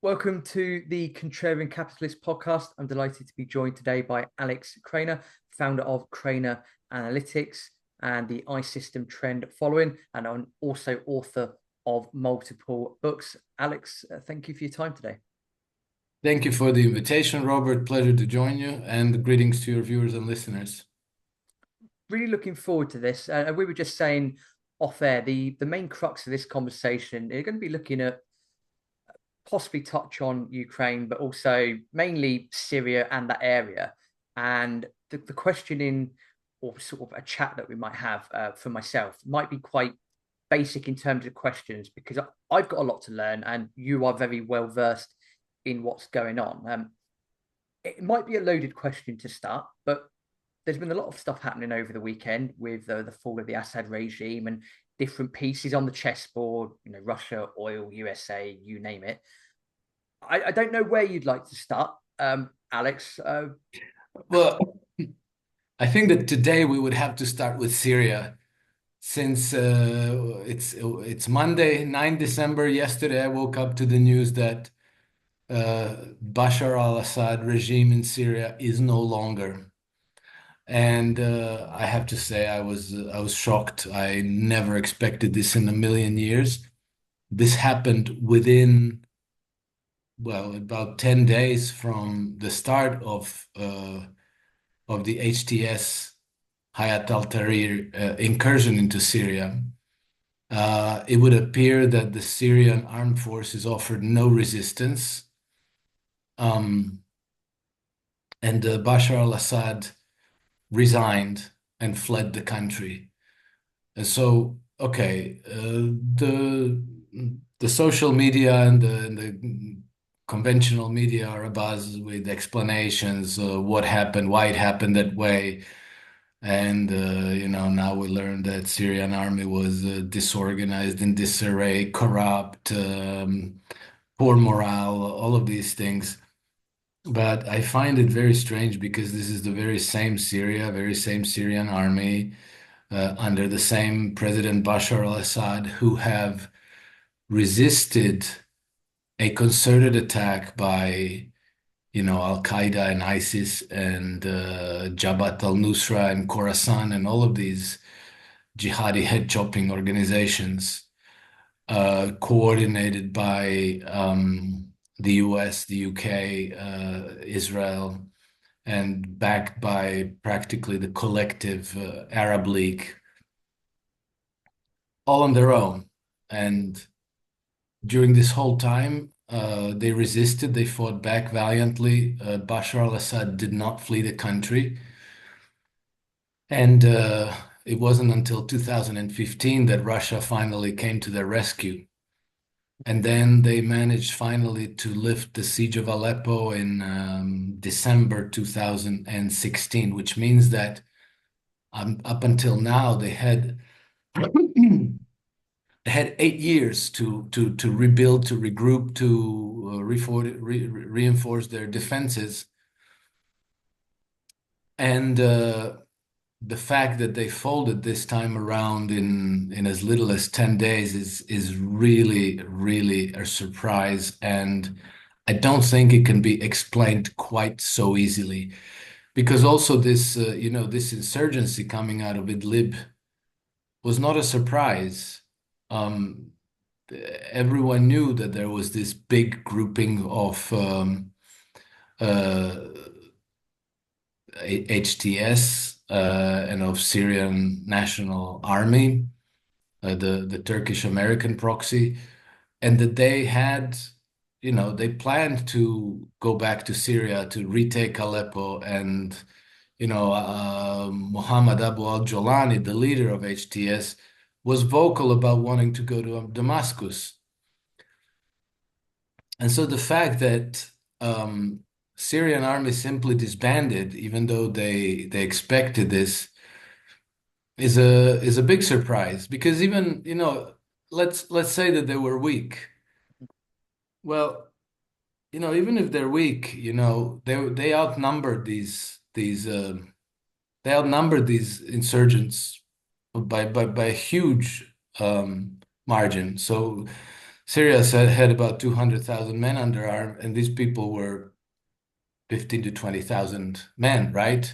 Welcome to the Contrarian Capitalist podcast. I'm delighted to be joined today by Alex Krainer, founder of Krainer Analytics and the iSystem Trend Following, and I'm also author of multiple books. Alex, thank you for your time today. Thank you for the invitation, Robert. Pleasure to join you, and greetings to your viewers and listeners. Really looking forward to this. We were just saying off air, the main crux of this conversation, we're going to be looking at possibly touch on Ukraine, but also mainly Syria and that area. And the question in, or sort of a chat that we might have for myself, might be quite basic in terms of questions because I've got a lot to learn and you are very well versed in what's going on. It might be a loaded question to start, but there's been a lot of stuff happening over the weekend with the fall of the Assad regime and different pieces on the chessboard, Russia, oil, USA, you name it. I don't know where you'd like to start, Alex. Well, I think that today we would have to start with Syria, since it's Monday, 9 December. Yesterday, I woke up to the news that Bashar al-Assad regime in Syria is no longer. And I have to say, I was shocked. I never expected this in a million years. This happened within, well, about 10 days from the start of the HTS Hayat al-Tahrir incursion into Syria. It would appear that the Syrian armed forces offered no resistance, um, and Bashar al-Assad resigned and fled the country. And so, okay, the social media and the conventional media are abuzz with explanations, what happened, why it happened that way. And now we learned that Syrian army was disorganized, in disarray, corrupt, poor morale, all of these things. But I find it very strange because this is the very same Syria, very same Syrian army, under the same President Bashar al-Assad, who have resisted a concerted attack by, Al-Qaeda and ISIS and Jabhat al-Nusra and Khorasan and all of these jihadi head-chopping organizations, coordinated by the US, the UK, Israel, and backed by practically the collective Arab League, all on their own. And during this whole time, they resisted, they fought back valiantly. Bashar al-Assad did not flee the country. And it wasn't until 2015 that Russia finally came to their rescue. And then they managed finally to lift the siege of Aleppo in December 2016, which means that up until now they had they had 8 years to rebuild, to regroup, to reinforce their defenses. And the fact that they folded this time around in as little as 10 days is really, really a surprise. And I don't think it can be explained quite so easily. Because also this insurgency coming out of Idlib was not a surprise. Um, Everyone knew that there was this big grouping of uh, HTS and of Syrian National Army, the Turkish American proxy, and that they had, they planned to go back to Syria to retake Aleppo, and Muhammad Abu al-Jolani, the leader of HTS, was vocal about wanting to go to Damascus. And so the fact that Syrian army simply disbanded, even though they expected this, is a big surprise. Because even, let's say that they were weak. Well, even if they're weak, they outnumbered these insurgents by a huge margin. So Syria had about 200,000 men under arm, and these people were 15 to 20,000 men, right?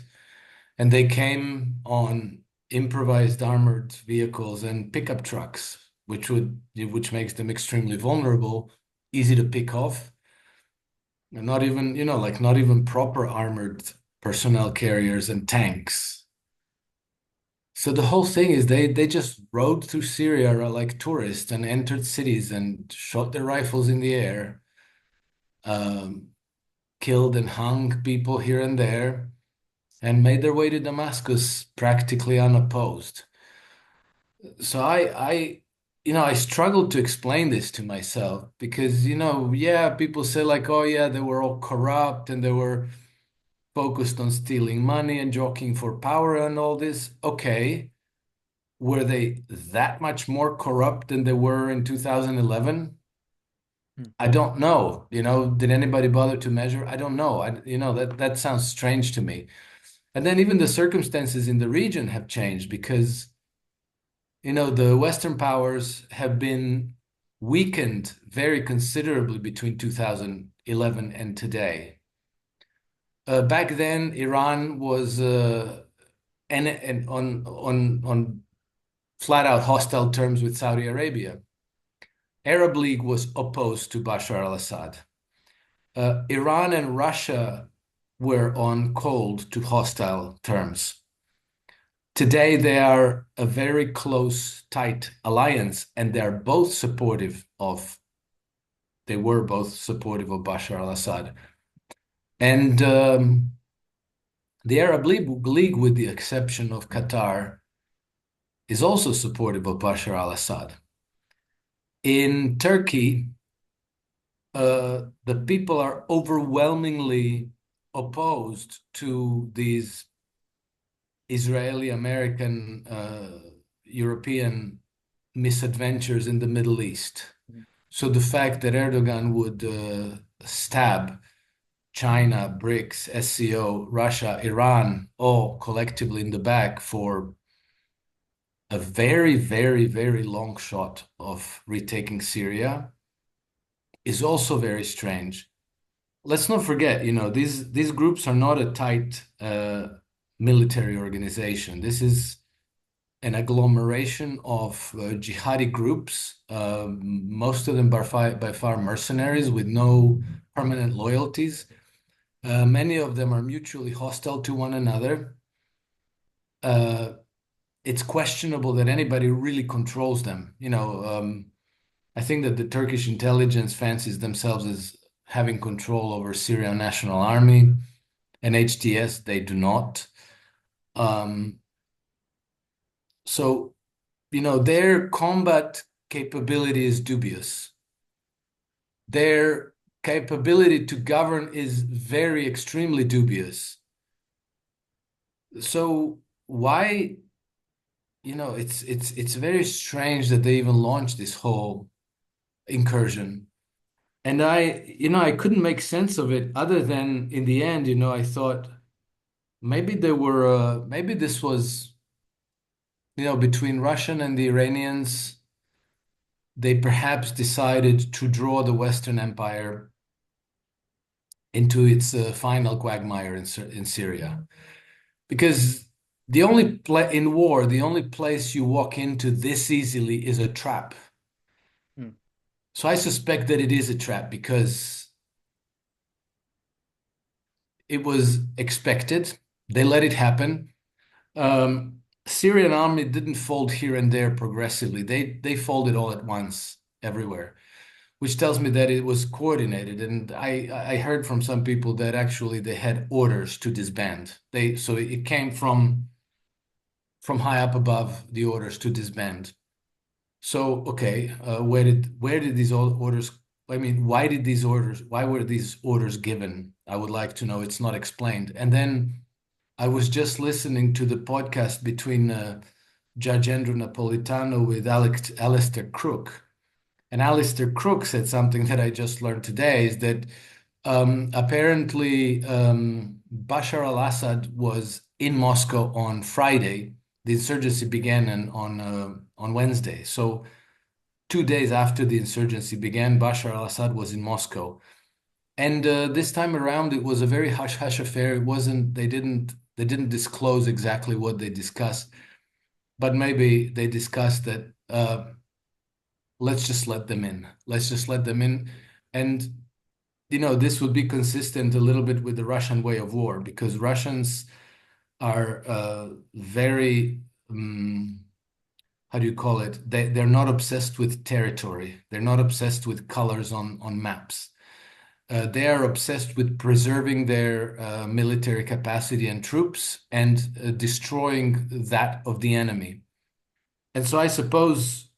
And they came on improvised armored vehicles and pickup trucks, which makes them extremely vulnerable, easy to pick off, and not even, like not even proper armored personnel carriers and tanks. So the whole thing is they just rode through Syria like tourists and entered cities and shot their rifles in the air, um, killed and hung people here and there, and made their way to Damascus practically unopposed. So I struggled to explain this to myself because, yeah, people say like, oh yeah, they were all corrupt and they were focused on stealing money and jockeying for power and all this. Okay, were they that much more corrupt than they were in 2011? Mm. I don't know. Did anybody bother to measure? I don't know. That sounds strange to me. And then even the circumstances in the region have changed because the Western powers have been weakened very considerably between 2011 and today. Back then, Iran was and on flat out hostile terms with Saudi Arabia. Arab League was opposed to Bashar al-Assad. Iran and Russia were on cold to hostile terms. Today, they are a very close, tight alliance, and they were both supportive of Bashar al-Assad. And the Arab League, with the exception of Qatar, is also supportive of Bashar al-Assad. In Turkey, the people are overwhelmingly opposed to these Israeli, American, European misadventures in the Middle East. Mm. So the fact that Erdogan would stab China, BRICS, SCO, Russia, Iran, all collectively in the back for a very, very, very long shot of retaking Syria is also very strange. Let's not forget, these groups are not a tight military organization. This is an agglomeration of jihadi groups, most of them by far mercenaries with no permanent loyalties. Many of them are mutually hostile to one another. It's questionable that anybody really controls them. I think that the Turkish intelligence fancies themselves as having control over Syrian National Army and HTS. They do not. Um, so, their combat capability is dubious. Their capability to govern is very extremely dubious. So why, it's very strange that they even launched this whole incursion. And I couldn't make sense of it other than in the end, I thought maybe this was, between Russian and the Iranians, they perhaps decided to draw the Western Empire into its final quagmire in Syria. Because the only place you walk into this easily is a trap. Mm. So I suspect that it is a trap because it was expected. They let it happen. Syrian army didn't fold here and there progressively. They folded all at once everywhere, which tells me that it was coordinated. And I heard from some people that actually they had orders to disband. So it came from high up above, the orders to disband. So okay, where did these orders? I mean, why were these orders given? I would like to know. It's not explained. And then I was just listening to the podcast between Judge Andrew Napolitano with Alistair Crook. And Alistair Crook said something that I just learned today is that apparently Bashar al-Assad was in Moscow on Friday. The insurgency began on Wednesday. So 2 days after the insurgency began, Bashar al-Assad was in Moscow. And this time around, it was a very hush-hush affair. It wasn't, they didn't disclose exactly what they discussed, but maybe they discussed that let's just let them in. Let's just let them in. And, this would be consistent a little bit with the Russian way of war, because Russians are very, how do you call it? They're not obsessed with territory. They're not obsessed with colors on maps. They are obsessed with preserving their military capacity and troops and destroying that of the enemy. And so I suppose,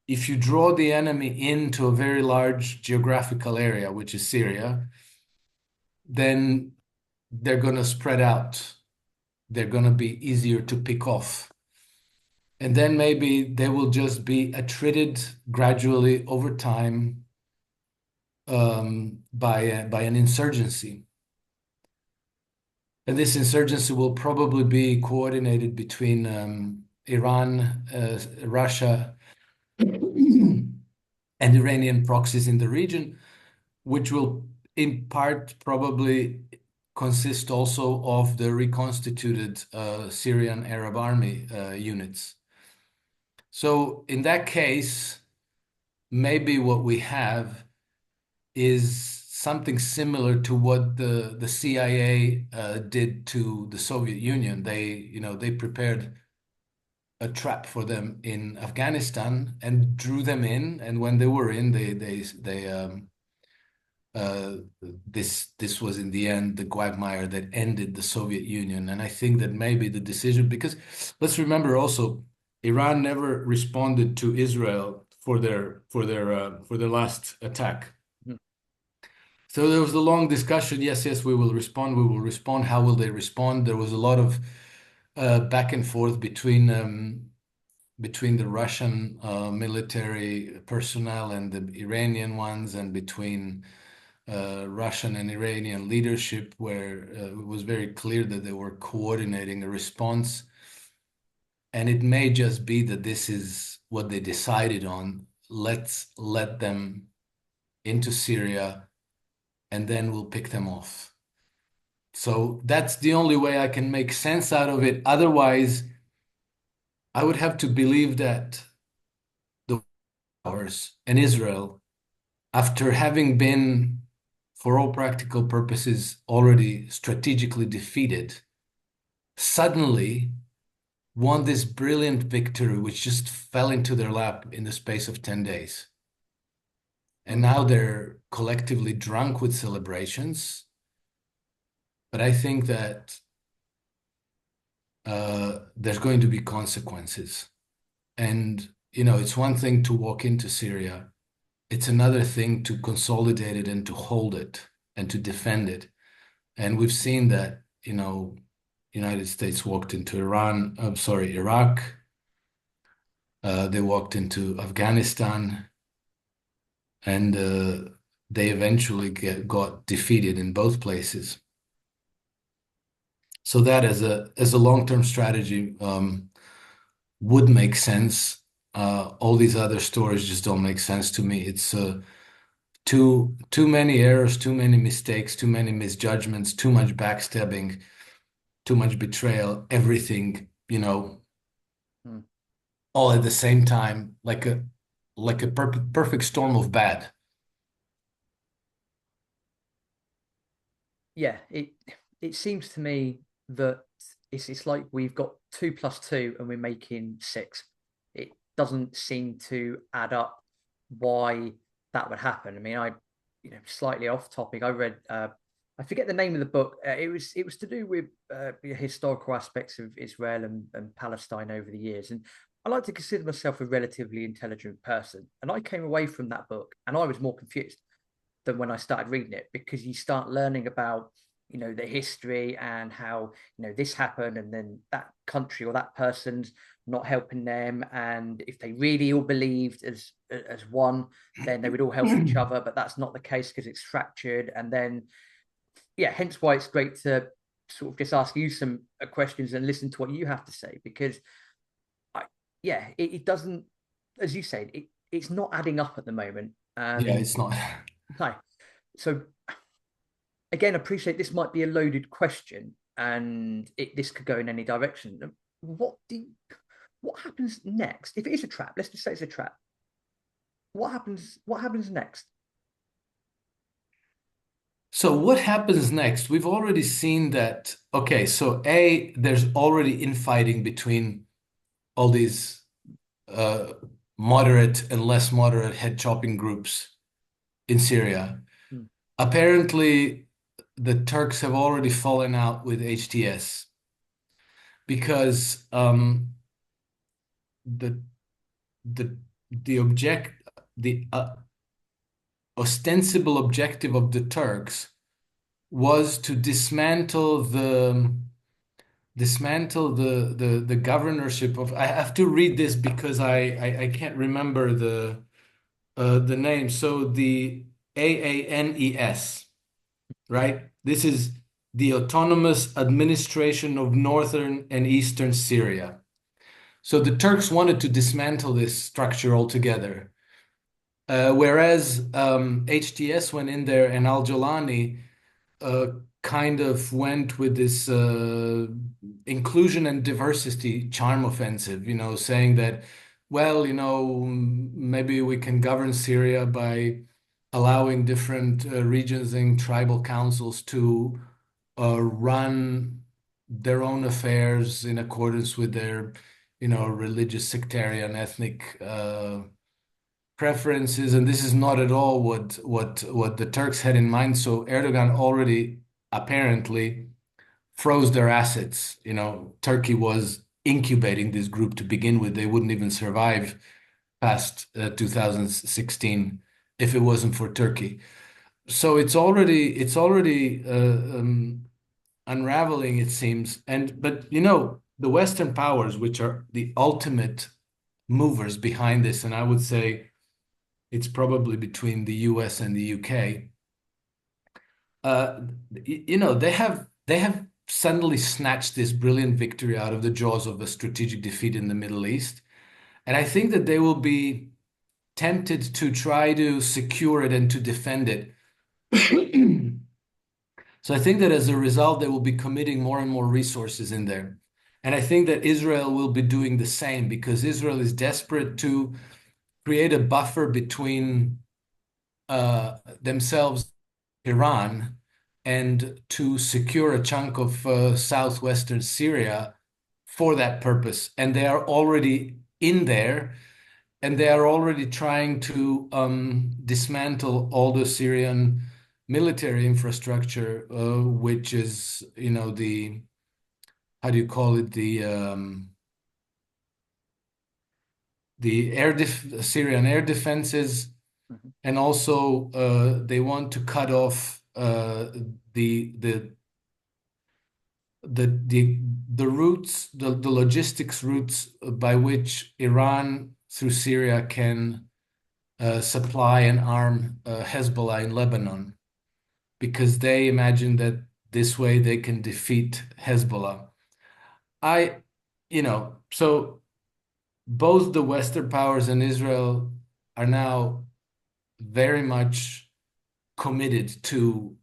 if you draw the enemy into a very large geographical area, which is Syria, then they're going to spread out. They're going to be easier to pick off. And then maybe they will just be attrited gradually over time by an insurgency. And this insurgency will probably be coordinated between Iran, Russia, and Iranian proxies in the region, which will in part probably consist also of the reconstituted Syrian Arab Army units. So in that case, maybe what we have is something similar to what the CIA did to the Soviet Union. They prepared a trap for them in Afghanistan and drew them in. And when they were in, uh, this was in the end the quagmire that ended the Soviet Union. And I think that maybe the decision, because let's remember also, Iran never responded to Israel for their last attack. Mm. So there was a long discussion. Yes, yes, we will respond. We will respond. How will they respond? There was a lot of back and forth between the Russian military personnel and the Iranian ones, and between Russian and Iranian leadership, where it was very clear that they were coordinating a response. And it may just be that this is what they decided on. Let's let them into Syria, and then we'll pick them off. So that's the only way I can make sense out of it. Otherwise, I would have to believe that the powers and Israel, after having been, for all practical purposes, already strategically defeated, suddenly won this brilliant victory, which just fell into their lap in the space of 10 days. And now they're collectively drunk with celebrations. But I think that there's going to be consequences. And, it's one thing to walk into Syria. It's another thing to consolidate it and to hold it and to defend it. And we've seen that, United States walked into Iraq. They walked into Afghanistan, and they eventually got defeated in both places. So that as a long-term strategy would make sense. All these other stories just don't make sense to me. It's too many errors, too many mistakes, too many misjudgments, too much backstabbing, too much betrayal, everything, Mm. all at the same time, like a perfect storm of bad. Yeah, it seems to me that it's like we've got 2 + 2 and we're making 6. It doesn't seem to add up why that would happen. I mean, slightly off topic. I read I forget the name of the book. It was to do with historical aspects of Israel and Palestine over the years. And I like to consider myself a relatively intelligent person. And I came away from that book and I was more confused than when I started reading it, because you start learning about the history and how this happened, and then that country or that person's not helping them, and if they really all believed as one, then they would all help each other, but that's not the case because it's fractured. And then hence why it's great to sort of just ask you some questions and listen to what you have to say, because it doesn't as you said, it's not adding up at the moment. Yeah, it's not. No. So again, appreciate this might be a loaded question, and this could go in any direction. What do you, what happens next if it is a trap? Let's just say it's a trap. What happens? What happens next? So what happens next? We've already seen that. Okay, so A, there's already infighting between all these uh, moderate and less moderate head chopping groups in Syria. Hmm. Apparently, the Turks have already fallen out with HTS because the the the the ostensible objective of the Turks was to dismantle the governorship of. I have to read this because I can't remember the name. So the AANES, right? This is the Autonomous Administration of Northern and Eastern Syria. So the Turks wanted to dismantle this structure altogether. Whereas HTS went in there and Al-Jolani uh, kind of went with this inclusion and diversity charm offensive, saying that, well, maybe we can govern Syria by allowing different regions and tribal councils to run their own affairs in accordance with their, religious, sectarian, ethnic preferences, and this is not at all what the Turks had in mind. So Erdogan already apparently froze their assets. Turkey was incubating this group to begin with. They wouldn't even survive past 2016 if it wasn't for Turkey. So it's already unraveling, it seems. But the Western powers, which are the ultimate movers behind this, and I would say it's probably between the US and the UK. Uh, they have suddenly snatched this brilliant victory out of the jaws of a strategic defeat in the Middle East. And I think that they will be tempted to try to secure it and to defend it. So I think that as a result, they will be committing more and more resources in there. And I think that Israel will be doing the same because Israel is desperate to create a buffer between themselves, Iran, and to secure a chunk of southwestern Syria for that purpose. And they are already in there, and they are already trying to dismantle all the Syrian military infrastructure, which is, the, how do you call it, the Syrian air defenses. Mhm. And also they want to cut off the the the routes, the logistics routes by which Iran through Syria can supply and arm Hezbollah in Lebanon, because they imagine that this way they can defeat Hezbollah. I, so both the Western powers and Israel are now very much committed to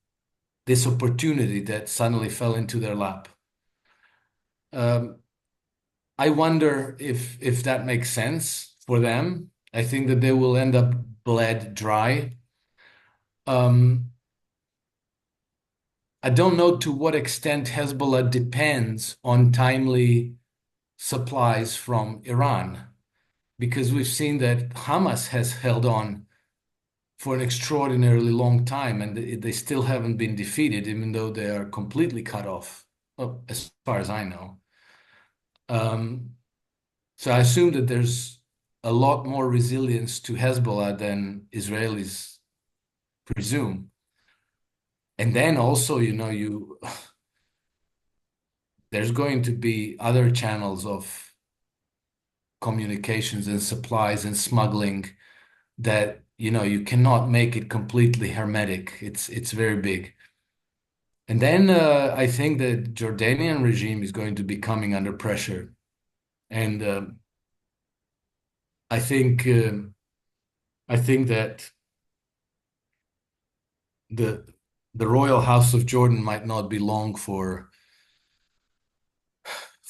this opportunity that suddenly fell into their lap. Um, I wonder if that makes sense for them. I think that they will end up bled dry. Um, I don't know to what extent Hezbollah depends on timely supplies from Iran, because we've seen that Hamas has held on for an extraordinarily long time, and they still haven't been defeated, even though they are completely cut off, well, as far as I know. Um, so I assume that there's a lot more resilience to Hezbollah than Israelis presume. And then also, there's going to be other channels of communications and supplies and smuggling that, you cannot make it completely hermetic. It's very big. And then I think the Jordanian regime is going to be coming under pressure. And I think I think that the the royal house of Jordan might not be long for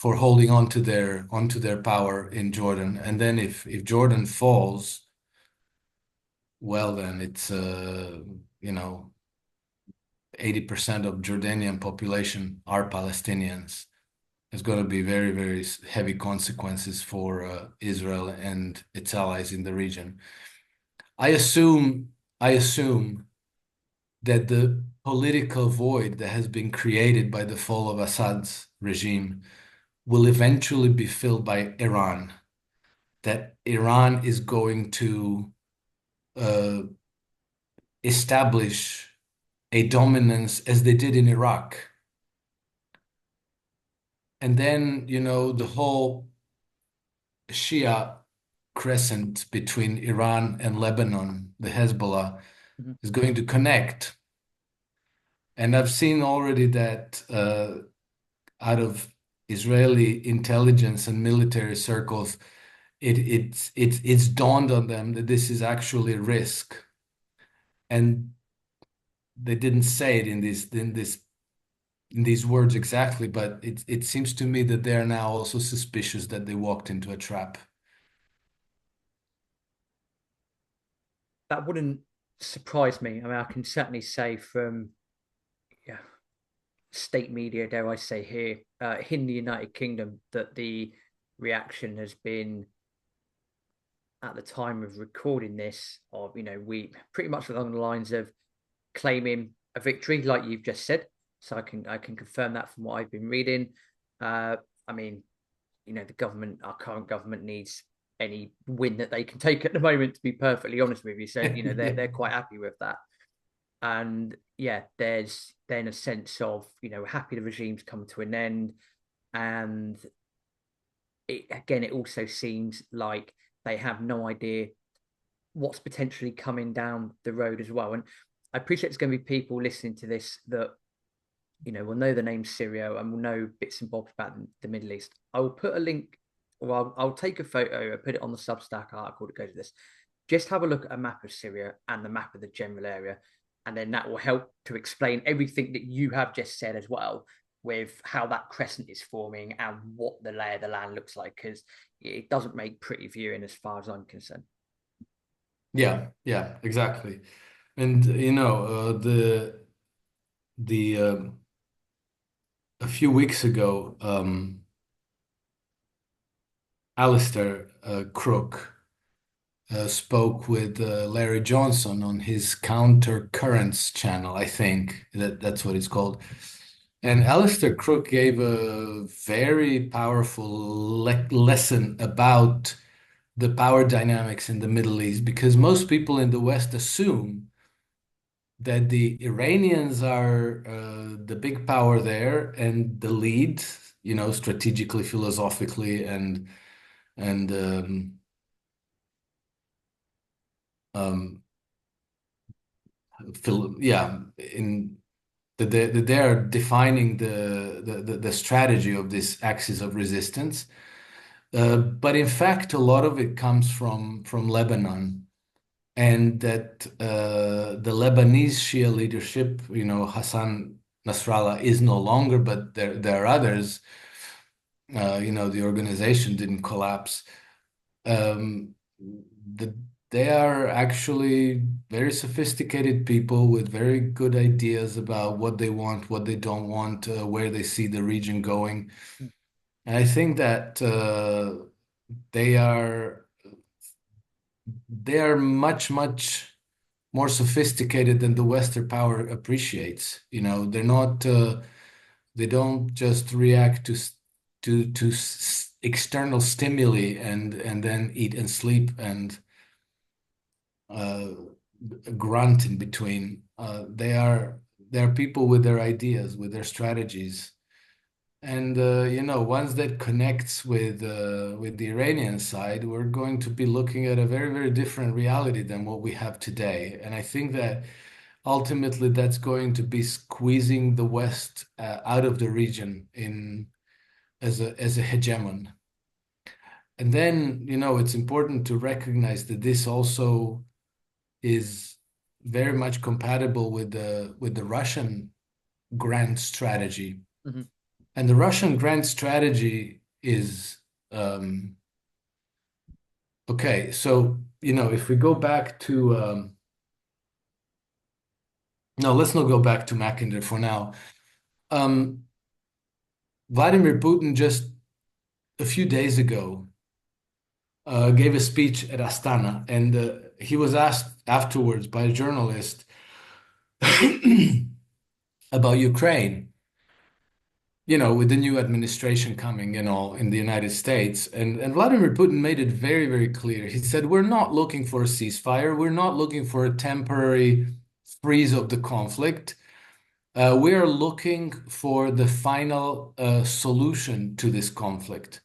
holding on to their power in Jordan. And then if Jordan falls, well, then it's you know 80% of Jordanian population are Palestinians. There's going to be very, very heavy consequences for Israel and its allies in the region. I assume, I assume that the political void that has been created by the fall of Assad's regime will eventually be filled by Iran. That Iran is going to uh, establish a dominance as they did in Iraq. And then, the whole Shia crescent between Iran and Lebanon, the Hezbollah, Mhm. is going to connect. And I've seen already that out of Israeli intelligence and military circles, it's dawned on them that this is actually a risk. And they didn't say it in these words exactly, but it seems to me that they're now also suspicious that they walked into a trap. That wouldn't surprise me. I mean, I can certainly say from, yeah, state media, dare I say here, in the United Kingdom, that the reaction has been at the time of recording this, of we pretty much along the lines of claiming a victory, like you've just said. So I can confirm that from what I've been reading. I mean, the government, our current government, needs any win that they can take at the moment. To be perfectly honest with you, so they're Yeah. they're quite happy with that. And yeah, there's then a sense of happy the regime's come to an end, and it also seems like they have no idea what's potentially coming down the road as well. And I appreciate there's going to be people listening to this that will know the name Syria and will know bits and bobs about the Middle East. I will put a link, or I'll take a photo and put it on the Substack article that goes with this. Just have a look at a map of Syria and the map of the general area, and then that will help to explain everything that you have just said as well, with how that crescent is forming and what the lay of the land looks like, because it doesn't make pretty viewing as far as I'm concerned. Yeah, yeah, exactly. And the a few weeks ago, Alistair Crook spoke with Larry Johnson on his Counter Currents channel. I think that's what it's called. And Alistair Crook gave a very powerful lesson about the power dynamics in the Middle East, because most people in the West assume that the Iranians are the big power there and the lead, strategically, philosophically, and um, yeah, in that they are defining the strategy of this axis of resistance. But in fact, a lot of it comes from Lebanon, and that the Lebanese Shia leadership, Hassan Nasrallah is no longer, but there are others. The organization didn't collapse. Um, the, they are actually very sophisticated people with very good ideas about what they want, what they don't want, where they see the region going. And I think that they are they are much, much more sophisticated than the Western power appreciates. They're not they don't just react to external stimuli and then eat and sleep and uh, grunt in between. They are people with their ideas, with their strategies. And once that connects with the Iranian side, we're going to be looking at a very, very different reality than what we have today. And I think that ultimately that's going to be squeezing the West out of the region in as a hegemon. And then, it's important to recognize that this also is very much compatible with the Russian grand strategy. Hmm. And the Russian grand strategy is okay. So, if we go back to no, let's not go back to Mackinder for now. Um, Vladimir Putin just a few days ago gave a speech at Astana, and he was asked afterwards by a journalist about Ukraine, with the new administration coming, in the United States. And Vladimir Putin made it very, very clear. He said, we're not looking for a ceasefire. We're not looking for a temporary freeze of the conflict. We are looking for the final solution to this conflict.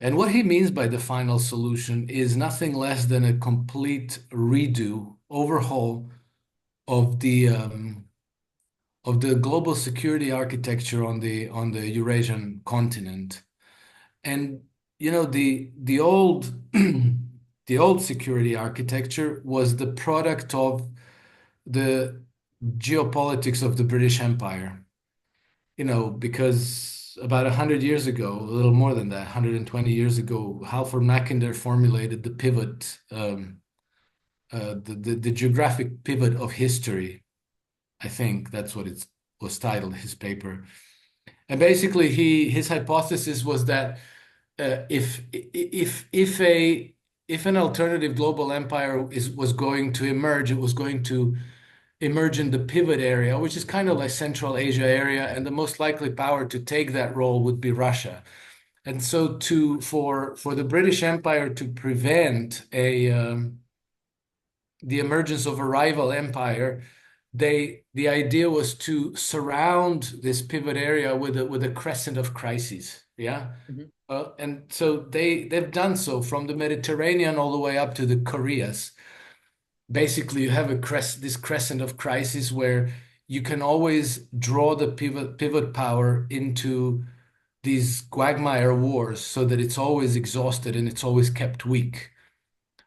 And what he means by the final solution is nothing less than a complete redo, overhaul of the global security architecture on the Eurasian continent. And the old the old security architecture was the product of the geopolitics of the British Empire. Because about 100 years ago, a little more than that, 120 years ago, Halford Mackinder formulated the pivot, the geographic pivot of history. I think that's what it was titled, his paper. And basically, his hypothesis was that if an alternative global empire was going to emerge, it was going to emerge in the pivot area, which is kind of like Central Asia area, and the most likely power to take that role would be Russia. And so, for the British Empire to prevent the emergence of a rival empire, the idea was to surround this pivot area with a crescent of crises. Yeah. Hmm. And so they've done so from the Mediterranean all the way up to the Koreas. Basically, you have this crescent of crisis where you can always draw the pivot power into these quagmire wars so that it's always exhausted and it's always kept weak.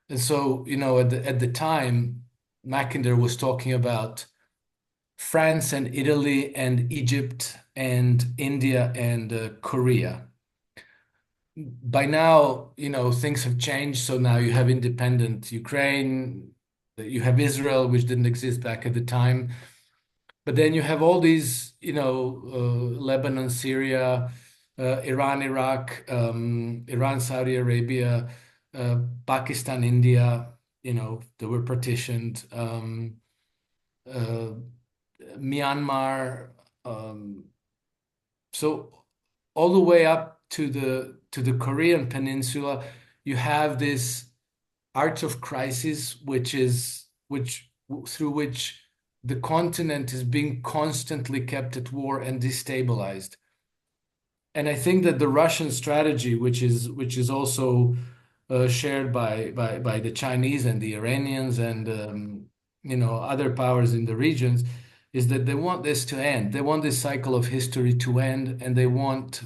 And so, at the time, Mackinder was talking about France and Italy and Egypt and India and Korea. By now, things have changed. So now you have independent Ukraine, you have Israel, which didn't exist back at the time. But then you have all these, Lebanon, Syria, Iran, Iraq, Iran, Saudi Arabia, Pakistan, India, they were partitioned. Uh, Myanmar, so all the way up to the Korean Peninsula, you have this arch of crisis, which through which the continent is being constantly kept at war and destabilized. And I think that the Russian strategy, which is also shared by the Chinese and the Iranians and other powers in the regions, is that they want this to end. They want this cycle of history to end, and they want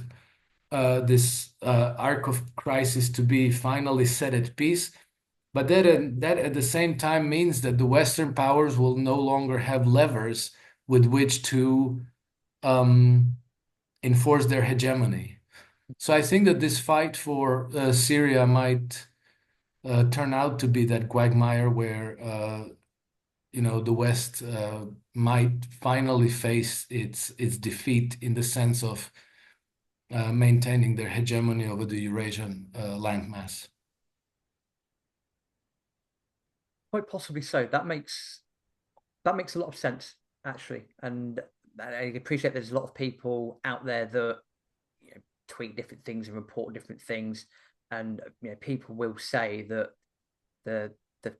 this arc of crisis to be finally set at peace. But that at the same time means that the Western powers will no longer have levers with which to um, enforce their hegemony. So I think that this fight for Syria might turn out to be that quagmire where the West might finally face its defeat in the sense of maintaining their hegemony over the Eurasian landmass. Quite possibly so. That makes a lot of sense, actually. And I appreciate there's a lot of people out there that tweet different things and report different things, and people will say that the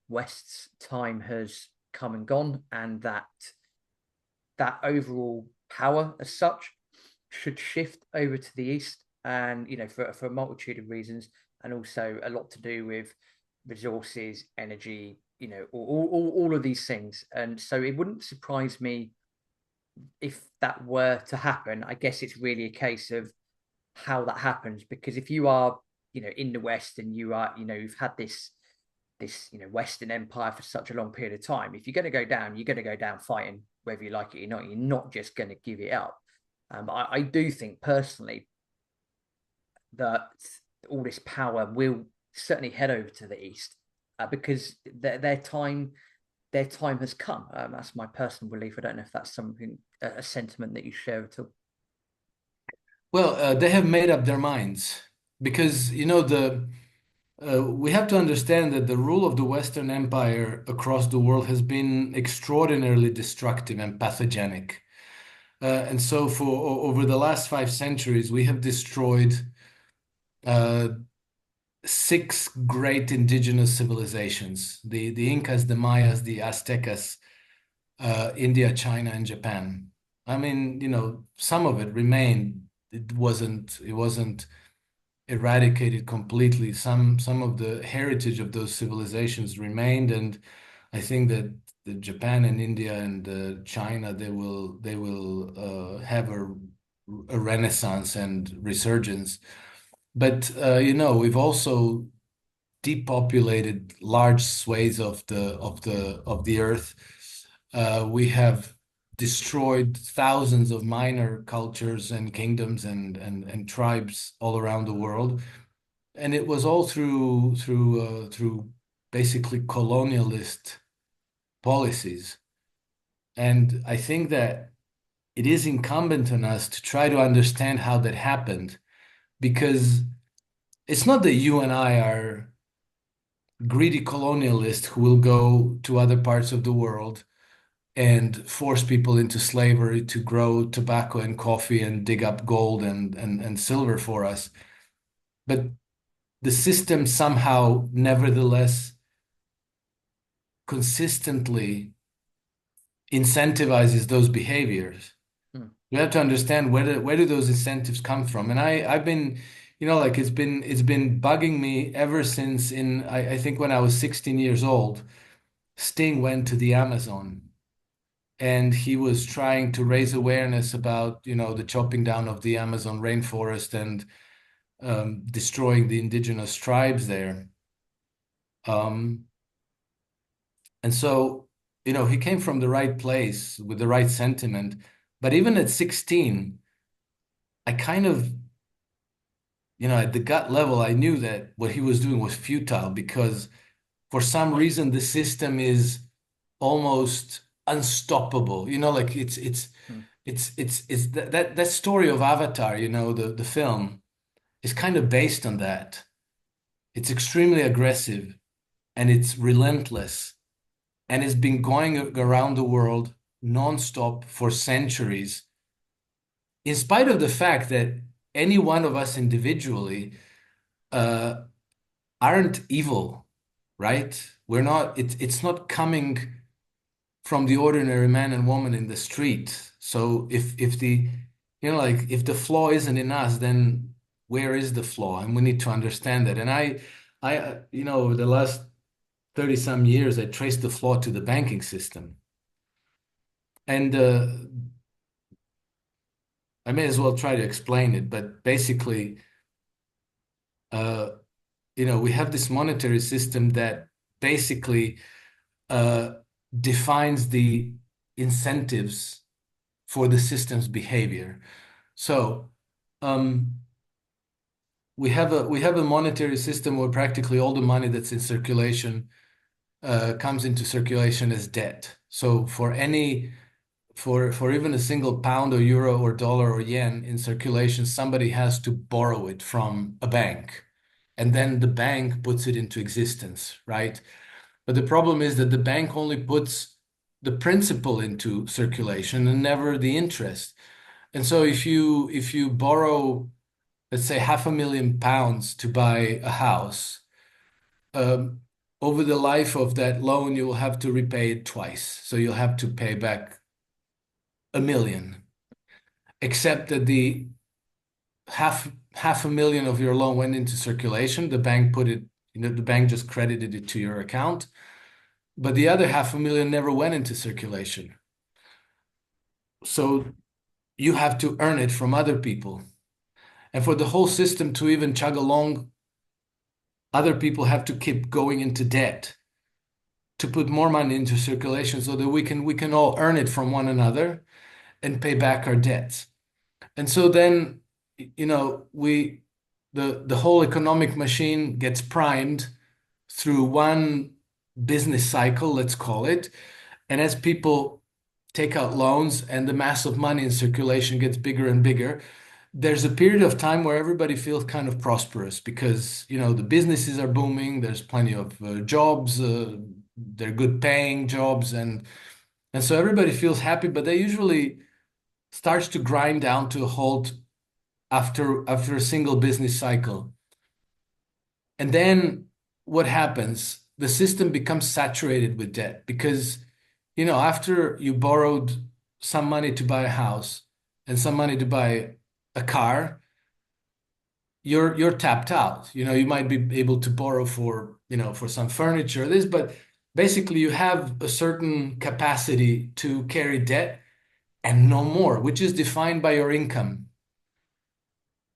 West's time has come and gone, and that overall power as such should shift over to the East, and for a multitude of reasons, and also a lot to do with resources, energy, all of these things. And so it wouldn't surprise me if that were to happen. I guess it's really a case of how that happens, because if you are in the West, and you've had this Western Empire for such a long period of time. If you're going to go down, you're going to go down fighting, whether you like it or not. You're not just going to give it up. I do think personally that all this power will certainly head over to the east, because their time has come. That's my personal belief. I don't know if that's something a sentiment that you share at all. Well, they have made up their minds because the we have to understand that the rule of the Western Empire across the world has been extraordinarily destructive and pathogenic. And so, over the last 5 centuries, we have destroyed uh, six great indigenous civilizations: the Incas, the Mayas, the Aztecas, India, China, and Japan. I mean, some of it remained. It wasn't eradicated completely. Some of the heritage of those civilizations remained, and I think that the Japan and India and China, they will have a renaissance and resurgence. But we've also depopulated large swathes of the earth. We have destroyed thousands of minor cultures and kingdoms and tribes all around the world, and it was all through basically colonialist policies. And I think that it is incumbent on us to try to understand how that happened, because it's not that you and I are greedy colonialists who will go to other parts of the world and force people into slavery to grow tobacco and coffee and dig up gold and silver for us. But the system somehow, nevertheless, consistently incentivizes those behaviors. Hmm. You have to understand where do those incentives come from. And I've been, like it's been bugging me ever since I think when I was 16 years old, Sting went to the Amazon and he was trying to raise awareness about, the chopping down of the Amazon rainforest and destroying the indigenous tribes there. Um, and so, he came from the right place with the right sentiment. But even at 16, I kind of, at the gut level, I knew that what he was doing was futile because for some reason the system is almost unstoppable. Like Hmm. it's that story of Avatar, the film is kind of based on that. It's extremely aggressive and it's relentless and it's been going around the world nonstop for centuries, in spite of the fact that any one of us individually uh, aren't evil, right? We're not, it's not coming from the ordinary man and woman in the street. So if the, like if the flaw isn't in us, then where is the flaw? And we need to understand that. And over the last 30 some years, I traced the flaw to the banking system. And I may as well try to explain it, but basically, uh, we have this monetary system that basically uh, defines the incentives for the system's behavior. So um, we have a monetary system where practically all the money that's in circulation comes into circulation as debt. So for even a single pound or euro or dollar or yen in circulation, somebody has to borrow it from a bank, and then the bank puts it into existence, right? But the problem is that the bank only puts the principal into circulation and never the interest. And so if you borrow, let's say, £500,000 to buy a house, um, over the life of that loan, you will have to repay it twice. So you'll have to pay back 1 million, except that the half a million of your loan went into circulation. The bank put it, the bank just credited it to your account, but the other half a million never went into circulation. So you have to earn it from other people. And for the whole system to even chug along, other people have to keep going into debt to put more money into circulation so that we can all earn it from one another and pay back our debts. And so then, we the whole economic machine gets primed through one business cycle, let's call it. And as people take out loans and the mass of money in circulation gets bigger and bigger, there's a period of time where everybody feels kind of prosperous because, the businesses are booming, there's plenty of jobs, they're good paying jobs, and so everybody feels happy, but they usually starts to grind down to a halt after a single business cycle. And then what happens? The system becomes saturated with debt because, after you borrowed some money to buy a house and some money to buy a car, you're tapped out. You might be able to borrow for some furniture, this, but basically you have a certain capacity to carry debt and no more, which is defined by your income.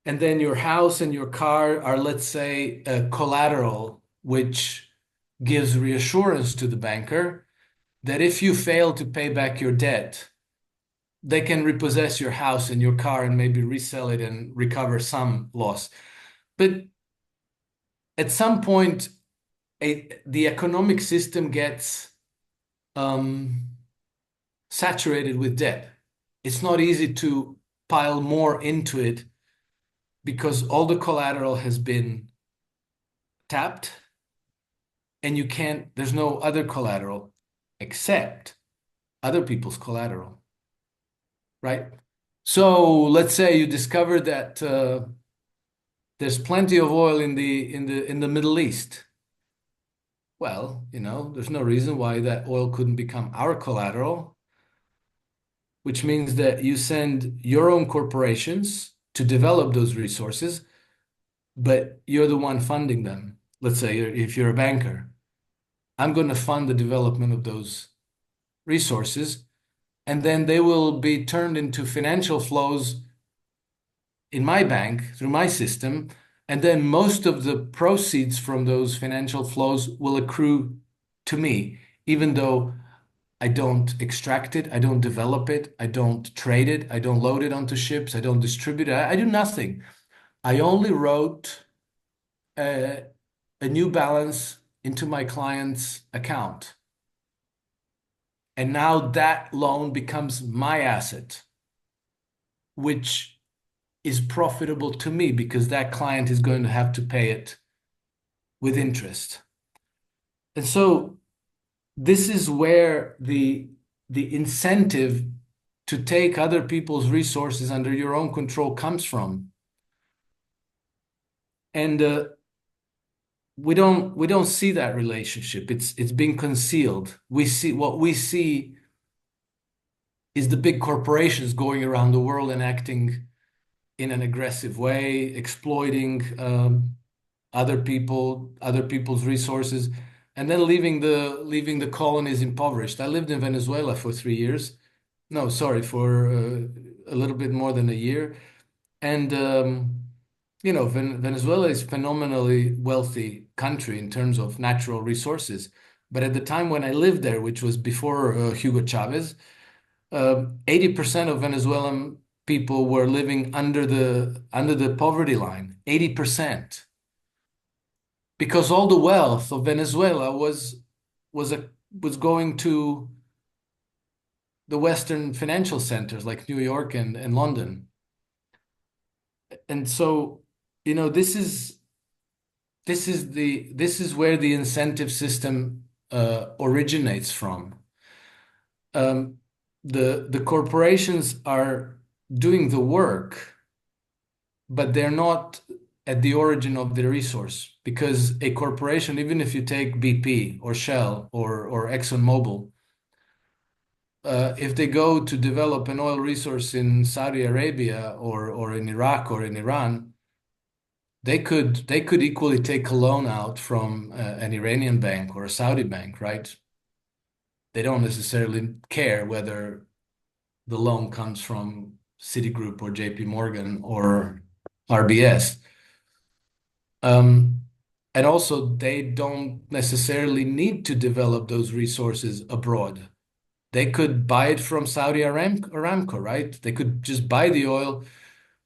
And then your house and your car are, let's say, a collateral, which gives reassurance to the banker that if you fail to pay back your debt, they can repossess your house and your car and maybe resell it and recover some loss. But at some point, the economic system gets um, saturated with debt. It's not easy to pile more into it because all the collateral has been tapped and there's no other collateral except other people's collateral, right? So let's say you discover that there's plenty of oil in the Middle East. Well, there's no reason why that oil couldn't become our collateral, which means that you send your own corporations to develop those resources, but you're the one funding them. Let's say if you're a banker, I'm going to fund the development of those resources, and then they will be turned into financial flows in my bank through my system. And then most of the proceeds from those financial flows will accrue to me, even though I don't extract it, I don't develop it, I don't trade it, I don't load it onto ships, I don't distribute it, I do nothing. I only wrote a, a new balance into my client's account. And now that loan becomes my asset, which is profitable to me because that client is going to have to pay it with interest. And so this is where the incentive to take other people's resources under your own control comes from. And we don't see that relationship. It's being concealed. What we see is the big corporations going around the world and acting in an aggressive way, exploiting other people's resources, and then leaving the colonies impoverished. I lived in Venezuela for 3 years. No, sorry, for a little bit more than a year. And Venezuela is phenomenally wealthy country in terms of natural resources. But at the time when I lived there, which was before Hugo Chavez, 80% of Venezuelan people were living under the poverty line. 80%. Because all the wealth of Venezuela was going to the Western financial centers like New York and London. And so, this is where the incentive system originates from. Um, the corporations are doing the work, but they're not at the origin of the resource because a corporation, even if you take BP or Shell or ExxonMobil, if they go to develop an oil resource in Saudi Arabia or in Iraq or in Iran, they could equally take a loan out from an Iranian bank or a Saudi bank, right? They don't necessarily care whether the loan comes from Citigroup or JP Morgan or RBS. And also, they don't necessarily need to develop those resources abroad. They could buy it from Aramco, right? They could just buy the oil,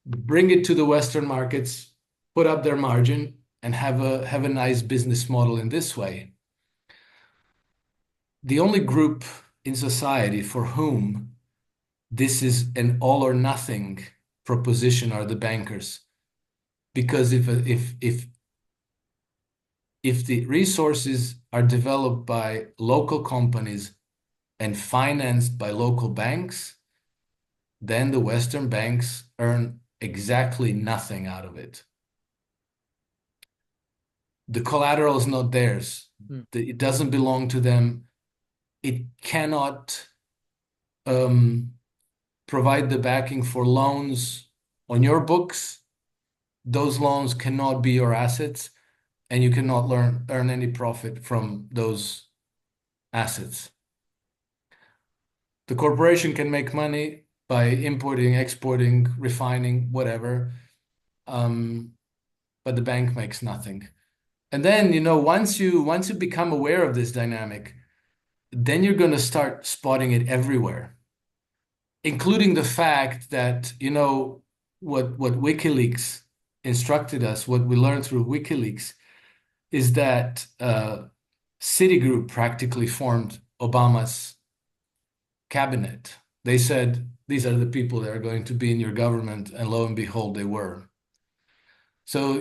bring it to the Western markets, put up their margin, and have a nice business model in this way. The only group in society for whom this is an all or nothing proposition are the bankers. Because if the resources are developed by local companies and financed by local banks, then the Western banks earn exactly nothing out of it. The collateral is not theirs. Mm. It doesn't belong to them. It cannot um, provide the backing for loans on your books. Those loans cannot be your assets, and you cannot earn any profit from those assets. The corporation can make money by importing, exporting, refining, whatever, um, but the bank makes nothing. And then, once you become aware of this dynamic, then you're going to start spotting it everywhere, including the fact that, what WikiLeaks instructed us, what we learned through WikiLeaks, is that Citigroup practically formed Obama's cabinet. They said, these are the people that are going to be in your government, and lo and behold, they were. So,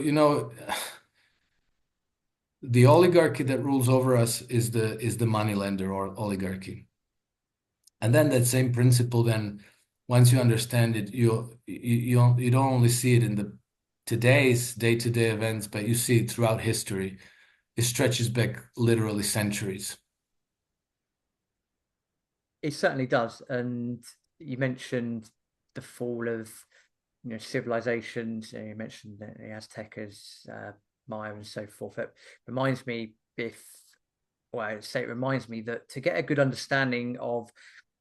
the oligarchy that rules over us is the moneylender or oligarchy. And then that same principle, then once you understand it, you don't only see it in the today's day-to-day events, but you see it throughout history. It stretches back literally centuries. It certainly does. And you mentioned the fall of civilizations. You mentioned the Aztecas, Maya, and so forth. It reminds me if well, I say it reminds me that to get a good understanding of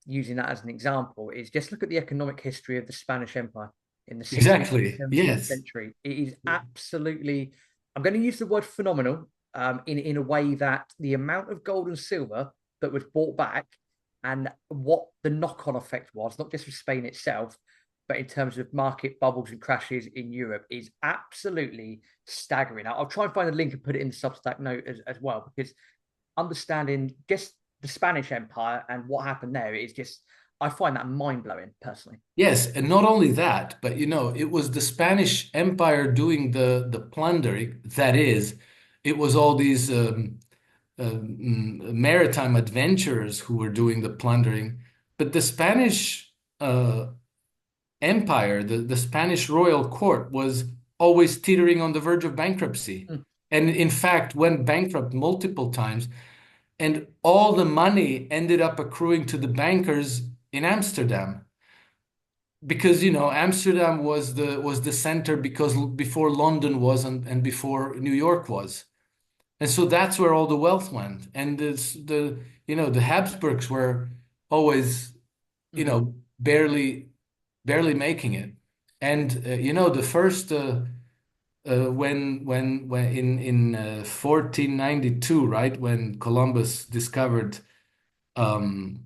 using that as an example is just look at the economic history of the Spanish Empire in the 16th and Exactly. 17th Yes. century. It is absolutely, I'm going to use the word phenomenal in a way that the amount of gold and silver that was brought back and what the knock-on effect was, not just for Spain itself, but in terms of market bubbles and crashes in Europe, is absolutely staggering. I'll try and find a link and put it in the Substack note as well, because understanding just the Spanish Empire and what happened there is just, I find that mind blowing personally. Yes, and not only that, but it was the Spanish Empire doing the plundering. That is, it was all these maritime adventurers who were doing the plundering. But the Spanish Empire, the Spanish royal court, was always teetering on the verge of bankruptcy. Mm. And in fact, went bankrupt multiple times. And all the money ended up accruing to the bankers in Amsterdam. Because Amsterdam was the center, because before London was, and before New York was. And so that's where all the wealth went. And the Habsburgs were always, Mm-hmm. barely making it. And the first when in 1492, right, when Columbus discovered um,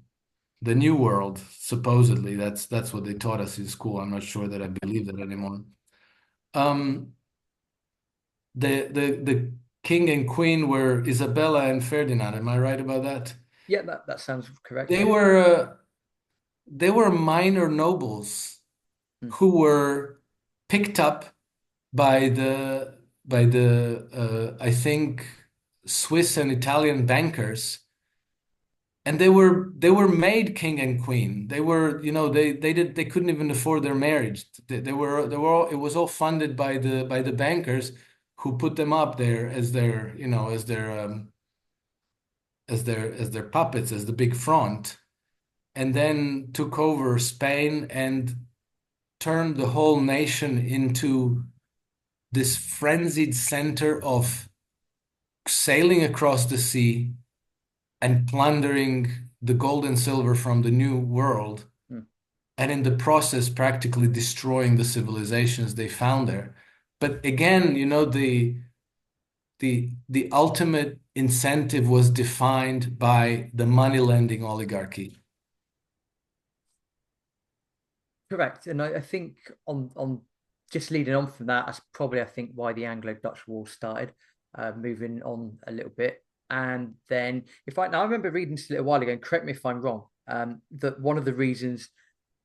the New World, supposedly that's what they taught us in school. I'm not sure that I believe that anymore. Um, the king and queen were Isabella and Ferdinand. Am I right about that? Yeah, that sounds correct. They Yeah. were uh, they were minor nobles Mm. who were picked up by the I think Swiss and Italian bankers, and they were made king and queen. They were, they couldn't even afford their marriage. They were all, it was all funded by the bankers who put them up there as their, as their puppets, as the big front, and then took over Spain and turned the whole nation into this frenzied center of sailing across the sea and plundering the gold and silver from the new world, Mm. and in the process practically destroying the civilizations they found there. But again, the ultimate incentive was defined by the money lending oligarchy. Correct. And I think on just leading on from that, that's probably I think why the Anglo-Dutch War started. Moving on a little bit, and then if I now I remember reading this a little while ago, and correct me if I'm wrong, that one of the reasons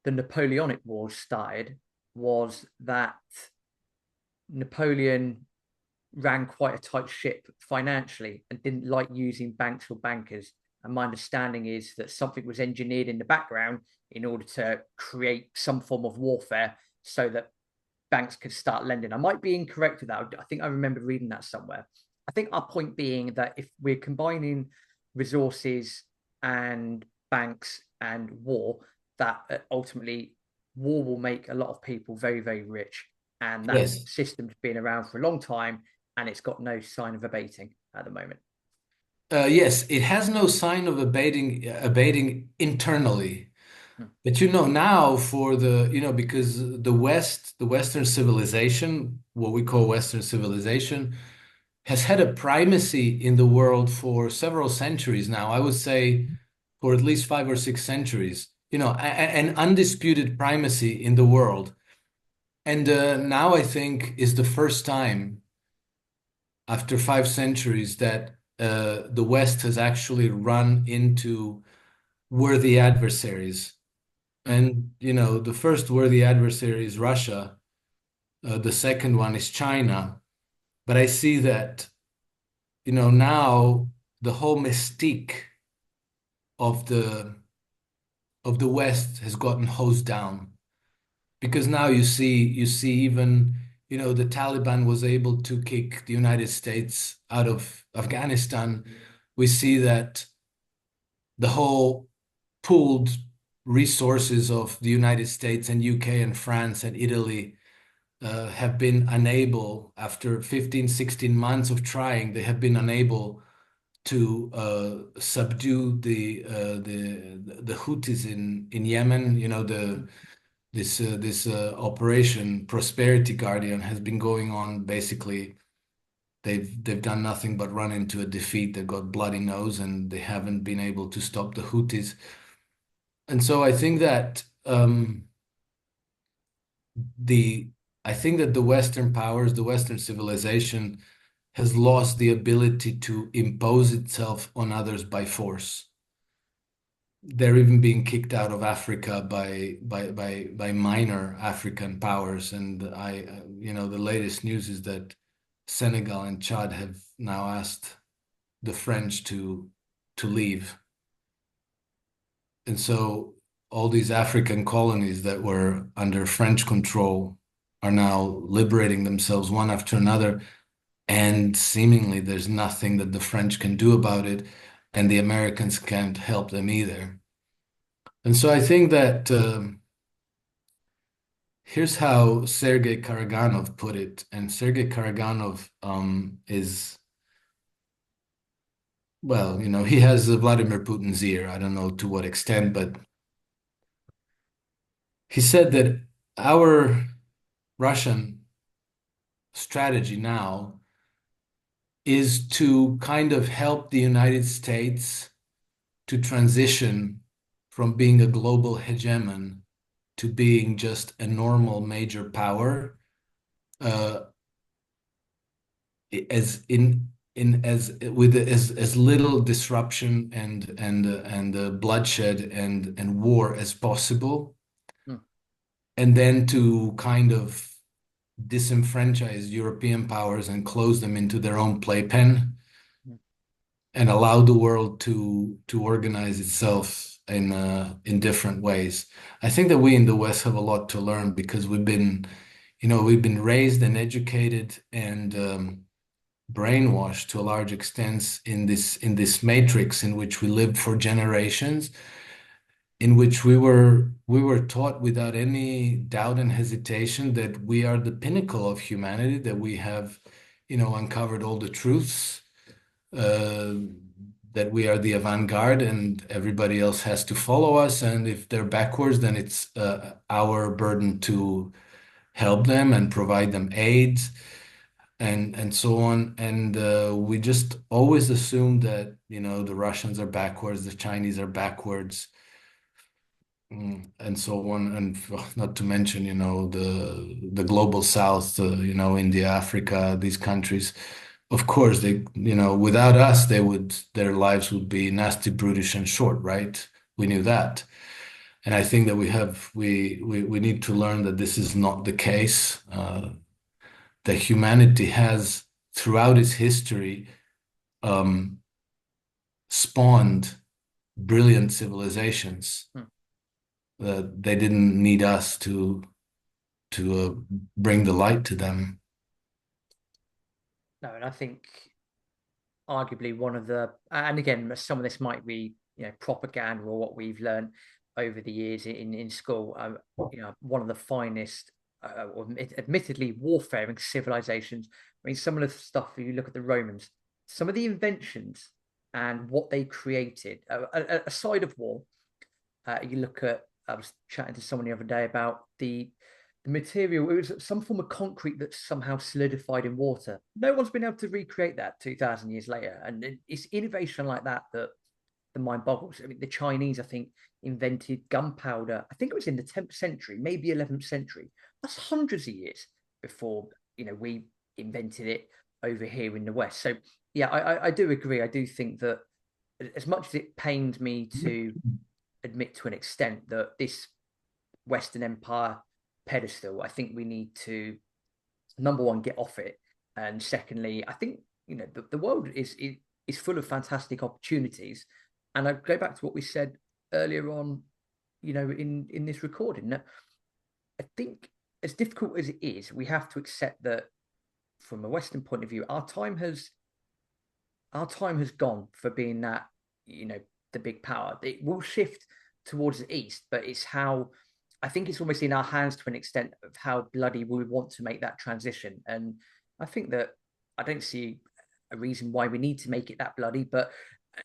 the Napoleonic Wars started was that Napoleon ran quite a tight ship financially and didn't like using banks or bankers. And my understanding is that something was engineered in the background in order to create some form of warfare so that banks could start lending. I might be incorrect with that. I think I remember reading that somewhere. I think our point being that if we're combining resources and banks and war, that ultimately war will make a lot of people very, very rich. And that Yes. system's been around for a long time and it's got no sign of abating at the moment. Yes, it has no sign of abating internally. Hmm. But now for because the Western civilization, what we call Western civilization, has had a primacy in the world for several centuries now. I would say for at least 5 or 6 centuries, an undisputed primacy in the world. And now I think is the first time after 5 centuries that the West has actually run into worthy adversaries. Hmm. And, the first worthy adversary is Russia. The second one is China. But I see that, now the whole mystique of the West has gotten hosed down because now you see even, the Taliban was able to kick the United States out of Afghanistan. We see that the whole pooled resources of the United States and UK and France and Italy have been unable, after 15, 16 months of trying, they have been unable to subdue the Houthis in Yemen. This operation Prosperity Guardian has been going on. Basically, they've done nothing but run into a defeat. They've got bloody nose, and they haven't been able to stop the Houthis. And so the I think that the Western powers, the Western civilization, has lost the ability to impose itself on others by force. They're even being kicked out of Africa by minor African powers. And the latest news is that Senegal and Chad have now asked the French to leave. And so all these African colonies that were under French control are now liberating themselves one after another. And seemingly there's nothing that the French can do about it, and the Americans can't help them either. And so I think that here's how Sergei Karaganov put it. And Sergei Karaganov is, well, he has Vladimir Putin's ear. I don't know to what extent, but he said that our Russian strategy now is to kind of help the United States to transition from being a global hegemon to being just a normal major power, uh, as in as with as little disruption and bloodshed and war as possible, Hmm. and then to kind of disenfranchise European powers and close them into their own playpen Hmm. and allow the world to organize itself in different ways. I think that we in the West have a lot to learn because we've been raised and educated and brainwashed to a large extent in this matrix in which we lived for generations, in which we were taught without any doubt and hesitation that we are the pinnacle of humanity, that we have, uncovered all the truths, uh, that we are the avant-garde and everybody else has to follow us. And if they're backwards, then it's our burden to help them and provide them aid. and so on. And we just always assume that, the Russians are backwards, the Chinese are backwards, and so on. And not to mention, the global South, India, Africa, these countries. Of course, without us, their lives would be nasty, brutish, and short, right? We knew that. And I think that we need to learn that this is not the case. That humanity has, throughout its history, um, spawned brilliant civilizations. Hmm. They didn't need us to bring the light to them. No, and I think arguably one of the, and again, some of this might be, propaganda or what we've learned over the years in school. One of the finest, or admittedly warfaring civilizations. I mean, some of the stuff, if you look at the Romans, some of the inventions and what they created, aside of war, you look at, I was chatting to someone the other day about the material. It was some form of concrete that somehow solidified in water. No one's been able to recreate that 2,000 years later, and it's innovation like that that the mind boggles. I mean, the Chinese, I think, invented gunpowder. I think it was in the 10th century, maybe 11th century. That's hundreds of years before we invented it over here in the West. So yeah, I do agree. I do think that as much as it pains me to admit to an extent that this Western Empire pedestal, I think we need to, number one, get off it, and secondly, I think the world is full of fantastic opportunities, and I go back to what we said earlier on, in this recording, that I think as difficult as it is, we have to accept that from a Western point of view, our time has gone for being that, the big power. It will shift towards the east, but it's how, I think it's almost in our hands to an extent of how bloody we want to make that transition. And I think that I don't see a reason why we need to make it that bloody. But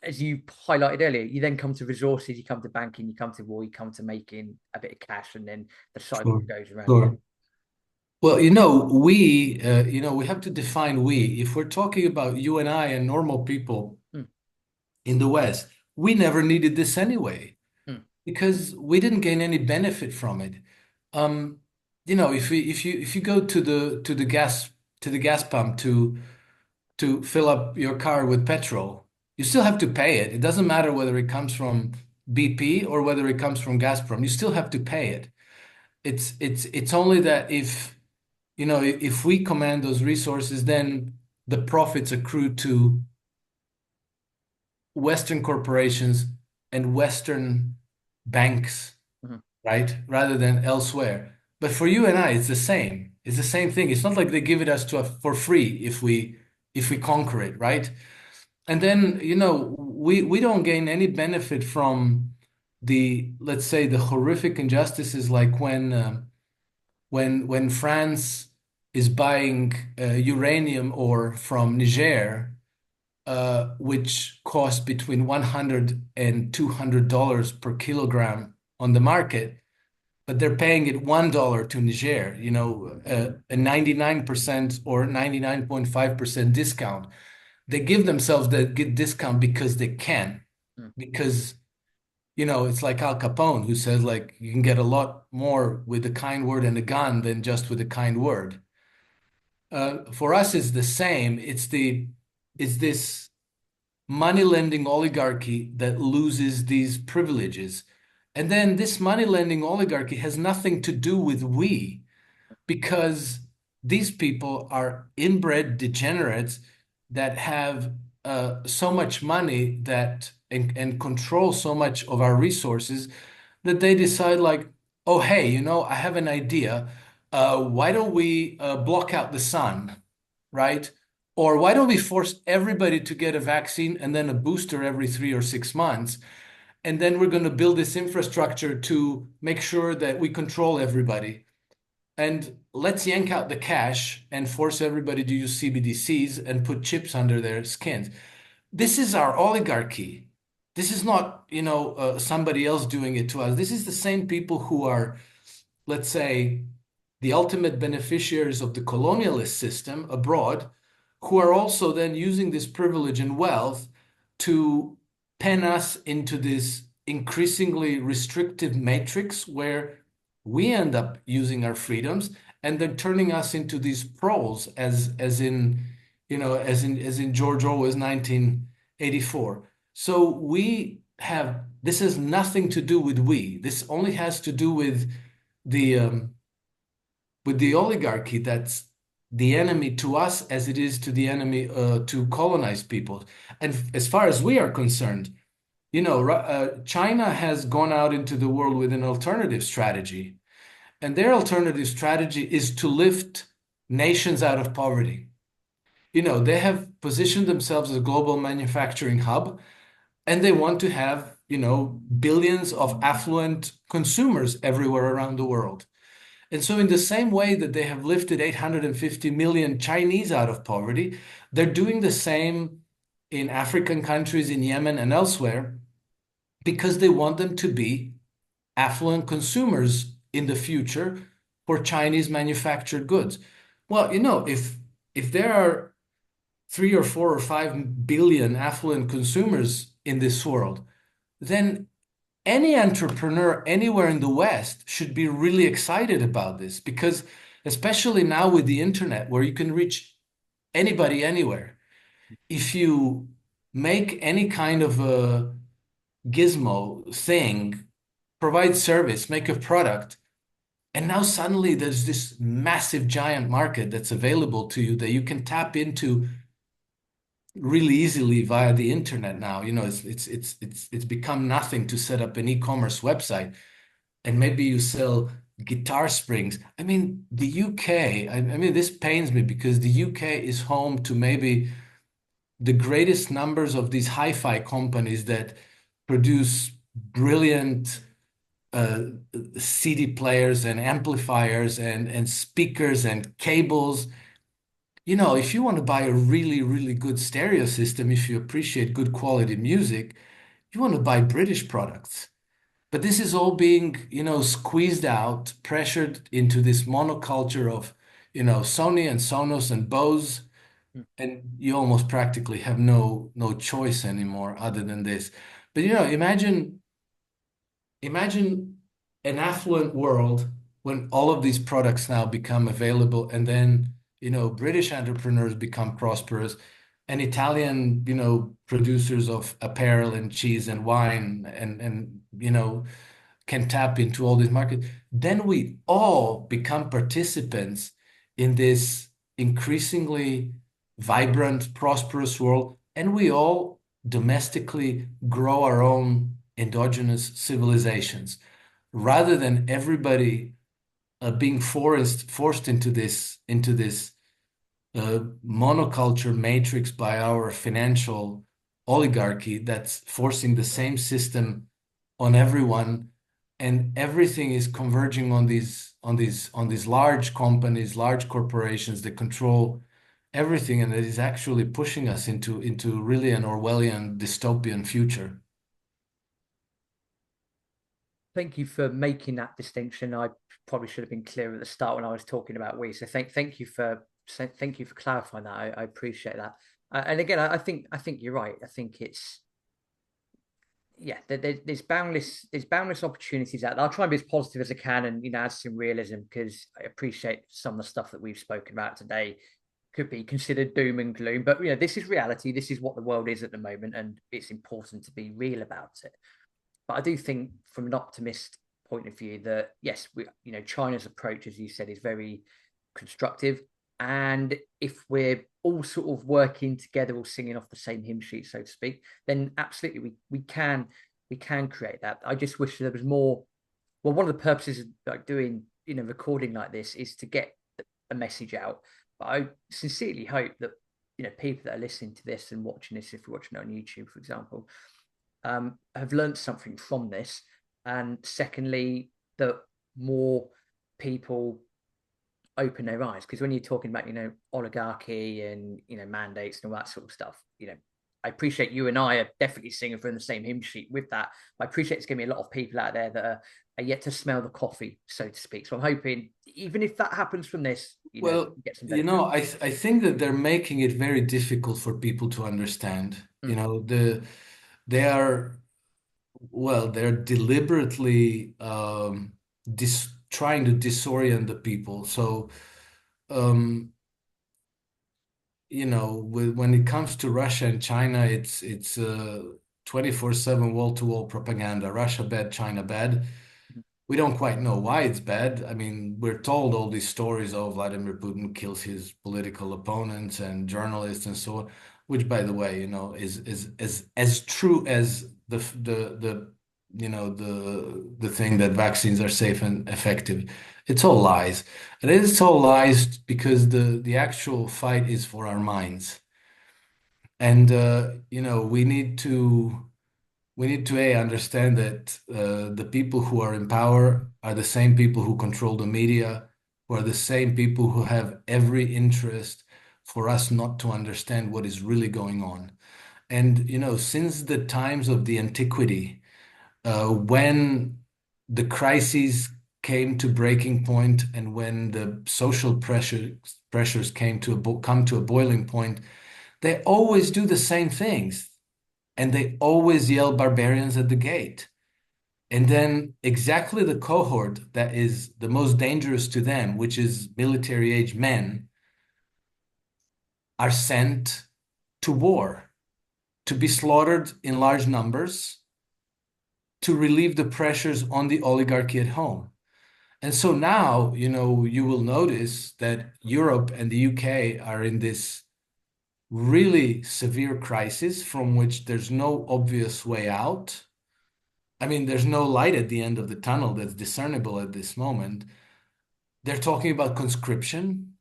as you highlighted earlier, you then come to resources, you come to banking, you come to war, you come to making a bit of cash, and then the cycle Sure, goes around again. sure. Well, we have to define we. If we're talking about you and I and normal people Mm, in the West, we never needed this anyway, mm, because we didn't gain any benefit from it. Um, if you go to the gas pump to fill up your car with petrol, you still have to pay it. It doesn't matter whether it comes from BP or whether it comes from Gazprom. You still have to pay it. It's only that if we command those resources, then the profits accrue to Western corporations and Western banks, mm, right? Rather than elsewhere. But for you and I, it's the same. It's the same thing. It's not like they give it us to us for free if we conquer it, right? And then, we don't gain any benefit from let's say, the horrific injustices, like when France is buying uranium ore from Niger, which costs between 100 and $200 per kilogram on the market, but they're paying it $1 to Niger, a 99% or 99.5% discount. They give themselves that good discount because they can, mm. because it's like Al Capone, who says, like, you can get a lot more with a kind word and a gun than just with a kind word. For us, it's the same. It's this money lending oligarchy that loses these privileges. And then this money lending oligarchy has nothing to do with we, because these people are inbred degenerates that have so much money and control so much of our resources, that they decide, like, oh, hey, I have an idea. Why don't we block out the sun, right? Or why don't we force everybody to get a vaccine and then a booster every 3 or 6 months? And then we're going to build this infrastructure to make sure that we control everybody. And let's yank out the cash and force everybody to use CBDCs and put chips under their skins. This is our oligarchy. This is not, somebody else doing it to us. This is the same people who are, let's say, the ultimate beneficiaries of the colonialist system abroad, who are also then using this privilege and wealth to pen us into this increasingly restrictive matrix where we end up using our freedoms and then turning us into these proles as in as in George Orwell's 1984. So we have this has nothing to do with we. This only has to do the with the oligarchy that's the enemy to us as it is to the enemy to colonized people. And as far as we are concerned, China has gone out into the world with an alternative strategy. And their alternative strategy is to lift nations out of poverty. They have positioned themselves as a global manufacturing hub, and they want to have, billions of affluent consumers everywhere around the world. And so, in the same way that they have lifted 850 million Chinese out of poverty, they're doing the same in African countries, in Yemen, and elsewhere, because they want them to be affluent consumers in the future for Chinese manufactured goods. Well, if there are 3 or 4 or 5 billion affluent consumers in this world, then any entrepreneur anywhere in the West should be really excited about this because, especially now with the internet, where you can reach anybody anywhere, if you make any kind of a gizmo thing, provide service, make a product, and now suddenly there's this massive giant market that's available to you that you can tap into really easily via the internet now. It's become nothing to set up an e-commerce website, and maybe you sell guitar springs. I mean, the UK, I mean, this pains me because the UK is home to maybe the greatest numbers of these hi-fi companies that produce brilliant uh, CD players and amplifiers and speakers and cables. If you want to buy a really, really good stereo system, if you appreciate good quality music, you want to buy British products. But this is all being, squeezed out, pressured into this monoculture of, Sony and Sonos and Bose, and you almost practically have no choice anymore other than this. But imagine an affluent world when all of these products now become available, and then British entrepreneurs become prosperous, and Italian producers of apparel and cheese and wine and can tap into all these markets. Then we all become participants in this increasingly vibrant, prosperous world, and we all domestically grow our own endogenous civilizations rather than everybody being forced into this monoculture matrix by our financial oligarchy that's forcing the same system on everyone, and everything is converging on these large companies, large corporations that control everything, and that is actually pushing us into really an Orwellian dystopian future. Thank you for making that distinction. I probably should have been clear at the start when I was talking about we. So thank you for clarifying that. I appreciate that. And again, I think you're right. I think it's yeah. There's boundless opportunities out there. I'll try and be as positive as I can, and add some realism because I appreciate some of the stuff that we've spoken about today could be considered doom and gloom. But this is reality. This is what the world is at the moment, and it's important to be real about it. But I do think, from an optimist point of view, that yes, China's approach, as you said, is very constructive. And if we're all sort of working together, all singing off the same hymn sheet, so to speak, then absolutely we can create that. I just wish there was more. Well, one of the purposes of like doing recording like this is to get a message out. But I sincerely hope that people that are listening to this and watching this, if you're watching it on YouTube, for example, have learned something from this. And secondly, that more people open their eyes. Because when you're talking about, oligarchy and, mandates and all that sort of stuff, I appreciate you and I are definitely singing from the same hymn sheet with that. I appreciate it's going to be a lot of people out there that are are yet to smell the coffee, so to speak. So I'm hoping, even if that happens from this, Well, get some benefit. I think that they're making it very difficult for people to understand. Mm. They are, well, they're deliberately trying to disorient the people. So, um, when it comes to Russia and China, it's 24/7 wall-to-wall propaganda. Russia bad, China bad. We don't quite know why it's bad. I mean, we're told all these stories of Vladimir Putin kills his political opponents and journalists and so on, which, by the way, is as true as the thing that vaccines are safe and effective. It's all lies. And it's all lies because the actual fight is for our minds. And we need to understand that the people who are in power are the same people who control the media, who are the same people who have every interest for us not to understand what is really going on. And since the times of the antiquity, when the crises came to breaking point and when the social pressures come to a boiling point, they always do the same things and they always yell barbarians at the gate. And then exactly the cohort that is the most dangerous to them, which is military age men, are sent to war to be slaughtered in large numbers to relieve the pressures on the oligarchy at home. And so now, you will notice that Europe and the UK are in this really severe crisis from which there's no obvious way out. I mean, there's no light at the end of the tunnel that's discernible at this moment. They're talking about conscription.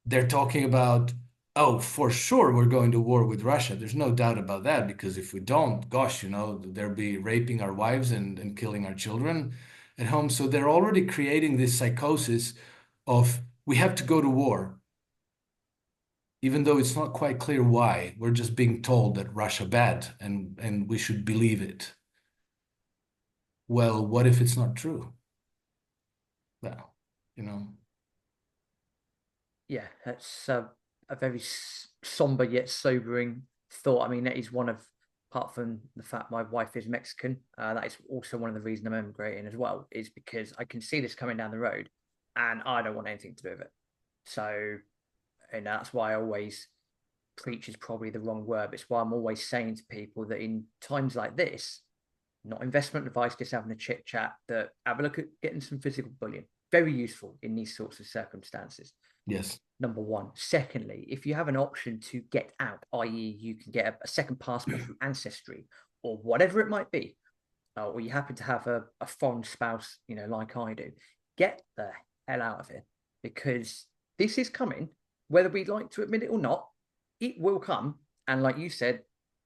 They're talking about, oh, for sure, we're going to war with Russia. There's no doubt about that, because if we don't, gosh, they'll be raping our wives and killing our children at home. So they're already creating this psychosis of we have to go to war, even though it's not quite clear why. We're just being told that Russia bad and we should believe it. Well, what if it's not true? Well, you know, Yeah, that's a very somber yet sobering thought. I mean, that is one of, apart from the fact my wife is Mexican, that is also one of the reasons I'm emigrating as well, is because I can see this coming down the road and I don't want anything to do with it. So, and that's why I always preach is probably the wrong word, but it's why I'm always saying to people that in times like this, not investment advice, just having a chit chat, that have a look at getting some physical bullion. Very useful in these sorts of circumstances. yes, Number one. Secondly, if you have an option to get out, i.e., you can get a second passport from Ancestry or whatever it might be, or you happen to have a foreign spouse, like I do, get the hell out of here, because this is coming, whether we like to admit it or not, it will come. And like you said,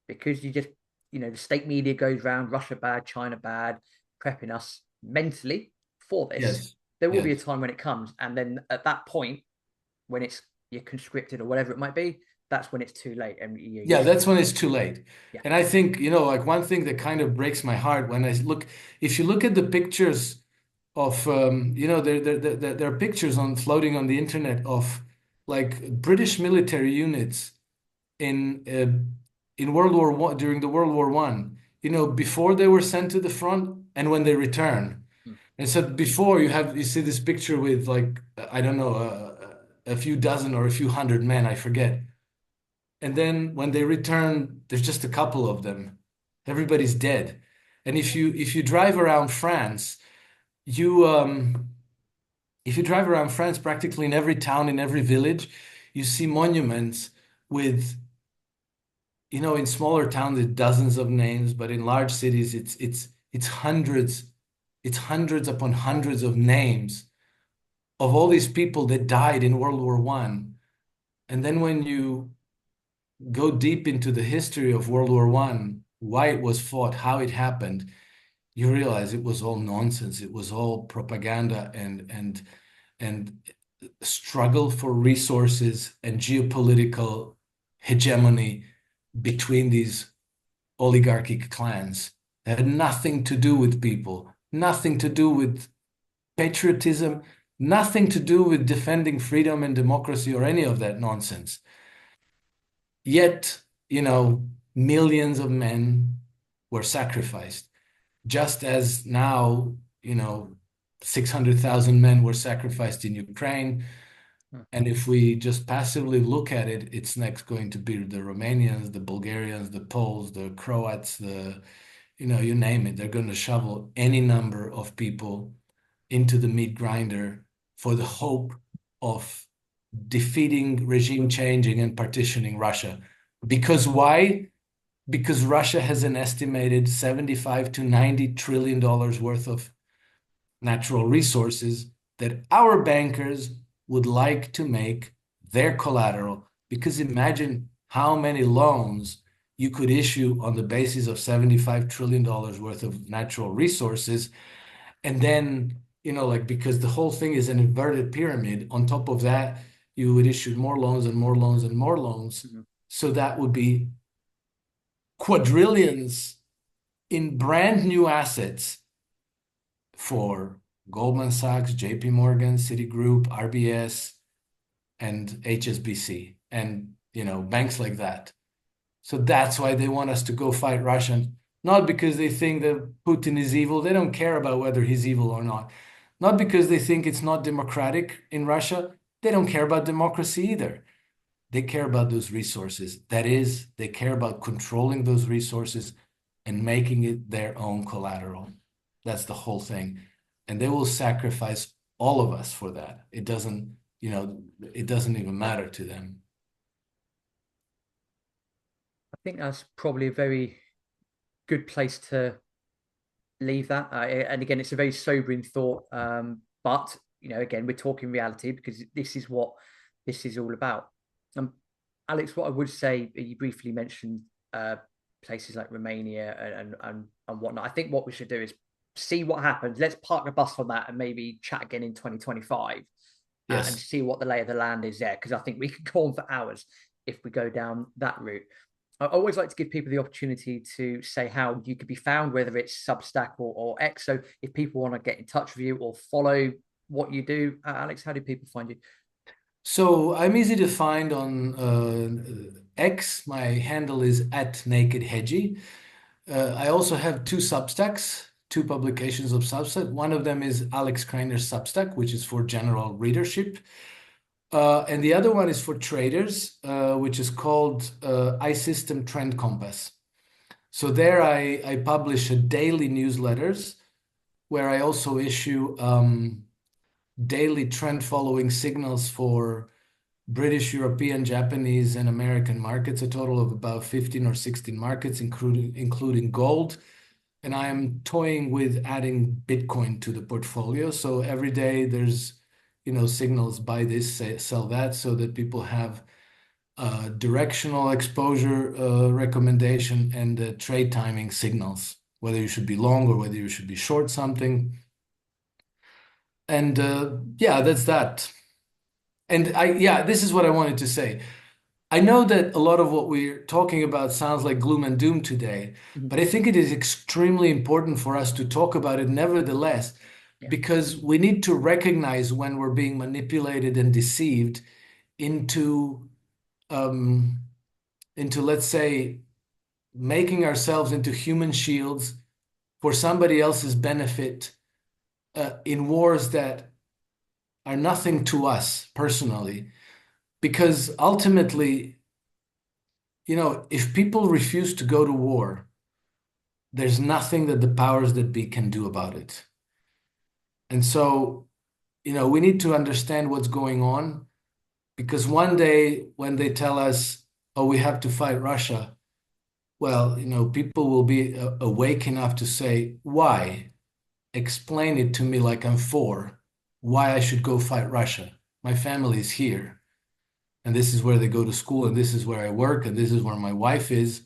because the state media goes around Russia bad, China bad, prepping us mentally for this. yes, There will be a yes. time when it comes, and then at that point, when you're conscripted or whatever it might be, that's when it's too late. And Yeah, that's when it's too late. yeah. And I think, like one thing that kind of breaks my heart when I look, if you look at the pictures of, there are pictures floating on the internet of like British military units in World War One, during the World War One, before they were sent to the front and when they return. Mm. And so before you see this picture with like, I don't know, a few dozen or a few hundred men, I forget. And then when they return, there's just a couple of them. Everybody's dead. And if you drive around France, you if you drive around France, practically in every town, in every village, you see monuments with, in smaller towns, it's dozens of names, but in large cities, it's hundreds upon hundreds of names of all these people that died in World War One. And then when you go deep into the history of World War One, why it was fought, how it happened, you realize it was all nonsense. It was all propaganda and struggle for resources and geopolitical hegemony between these oligarchic clans. It had nothing to do with people. nothing to do with patriotism, nothing to do with defending freedom and democracy or any of that nonsense. Yet, millions of men were sacrificed, just as now, 600,000 men were sacrificed in Ukraine. Mm. And if we just passively look at it, it's next going to be the Romanians, the Bulgarians, the Poles, the Croats, you name it. They're going to shovel any number of people into the meat grinder for the hope of defeating, regime changing, and partitioning Russia. Because why? Because Russia has an estimated 75 to 90 trillion dollars worth of natural resources that our bankers would like to make their collateral. Because imagine how many loans you could issue on the basis of $75 trillion worth of natural resources. And then, like, because the whole thing is an inverted pyramid, on top of that, you would issue more loans and more loans and more loans. Mhm. So that would be quadrillions in brand new assets for Goldman Sachs, JP Morgan, Citigroup, RBS, and HSBC, and banks like that. So that's why they want us to go fight Russia, not because they think that Putin is evil. They don't care about whether he's evil or not. Not because they think it's not democratic in Russia. They don't care about democracy either. They care about those resources. That is, they care about controlling those resources and making it their own collateral. That's the whole thing. And they will sacrifice all of us for that. It doesn't even matter to them. I think that's probably a very good place to leave that. And again, it's a very sobering thought. But again, we're talking reality because this is what this is all about. Um, Alex, what I would say, you briefly mentioned places like Romania and whatnot. I think what we should do is see what happens. Let's park the bus on that and maybe chat again in 2025 and Yes. see what the lay of the land is there. Because I think we could go on for hours if we go down that route. I always like to give people the opportunity to say how you could be found, whether it's Substack or X. So if people want to get in touch with you or follow what you do, Alex, how do people find you? So I'm easy to find on X. My handle is @nakedhedgy. I also have two Substacks, two publications of Substack. One of them is Alex Krainer's Substack, which is for general readership. And the other one is for traders, which is called iSystem Trend Compass. So there I publish a daily newsletters where I also issue daily trend following signals for British, European, Japanese, and American markets, a total of about 15 or 16 markets, including gold. And I am toying with adding Bitcoin to the portfolio. So every day there's, signals buy this, sell that, so that people have directional exposure recommendation and trade timing signals, whether you should be long or whether you should be short something. And yeah, that's that. And yeah, this is what I wanted to say. I know that a lot of what we're talking about sounds like gloom and doom today, Mhm. but I think it is extremely important for us to talk about it nevertheless, Yeah. because we need to recognize when we're being manipulated and deceived into, um, let's say, making ourselves into human shields for somebody else's benefit in wars that are nothing to us personally. Because ultimately, if people refuse to go to war, there's nothing that the powers that be can do about it. And so, we need to understand what's going on because one day when they tell us, oh, we have to fight Russia, well, people will be awake enough to say, why? Explain it to me like I'm four, why I should go fight Russia. My family is here, and this is where they go to school, and this is where I work, and this is where my wife is.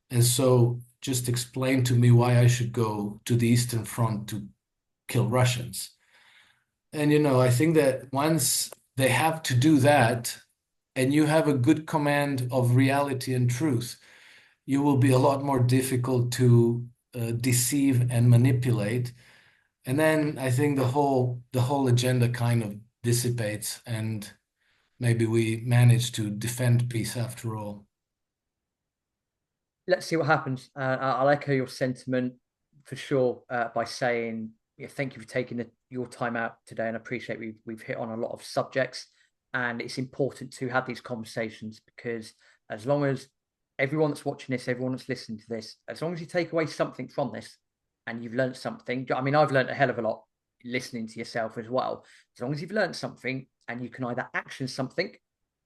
And so just explain to me why I should go to the Eastern Front to kill Russians. And I think that once they have to do that, and you have a good command of reality and truth, you will be a lot more difficult to deceive and manipulate. And then I think the whole agenda kind of dissipates, and maybe we manage to defend peace after all. Let's see what happens. I'll echo your sentiment for sure by saying, yeah, thank you for taking your time out today, and I appreciate we've hit on a lot of subjects, and it's important to have these conversations because as long as everyone that's watching this, everyone that's listening to this, as long as you take away something from this, and you've learned something. I mean, I've learned a hell of a lot listening to yourself as well. As long as you've learned something and you can either action something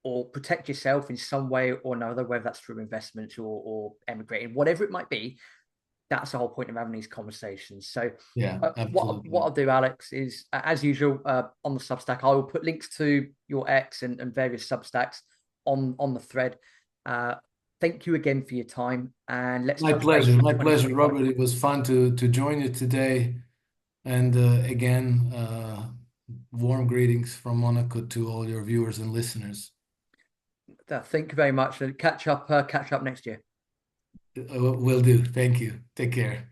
or protect yourself in some way or another, whether that's through investments or emigrating, whatever it might be, that's the whole point of having these conversations. So, Yeah, what absolutely. I'll do, Alex, is as usual on the Substack, I will put links to your X and various Substacks on the thread. Uh, Thank you again for your time, and let's My touch base pleasure. in My pleasure, 2025. Robert. It was fun to join you today. And again, warm greetings from Monaco to all your viewers and listeners. Thank you very much, and catch up next year. Will do. Thank you. Take care.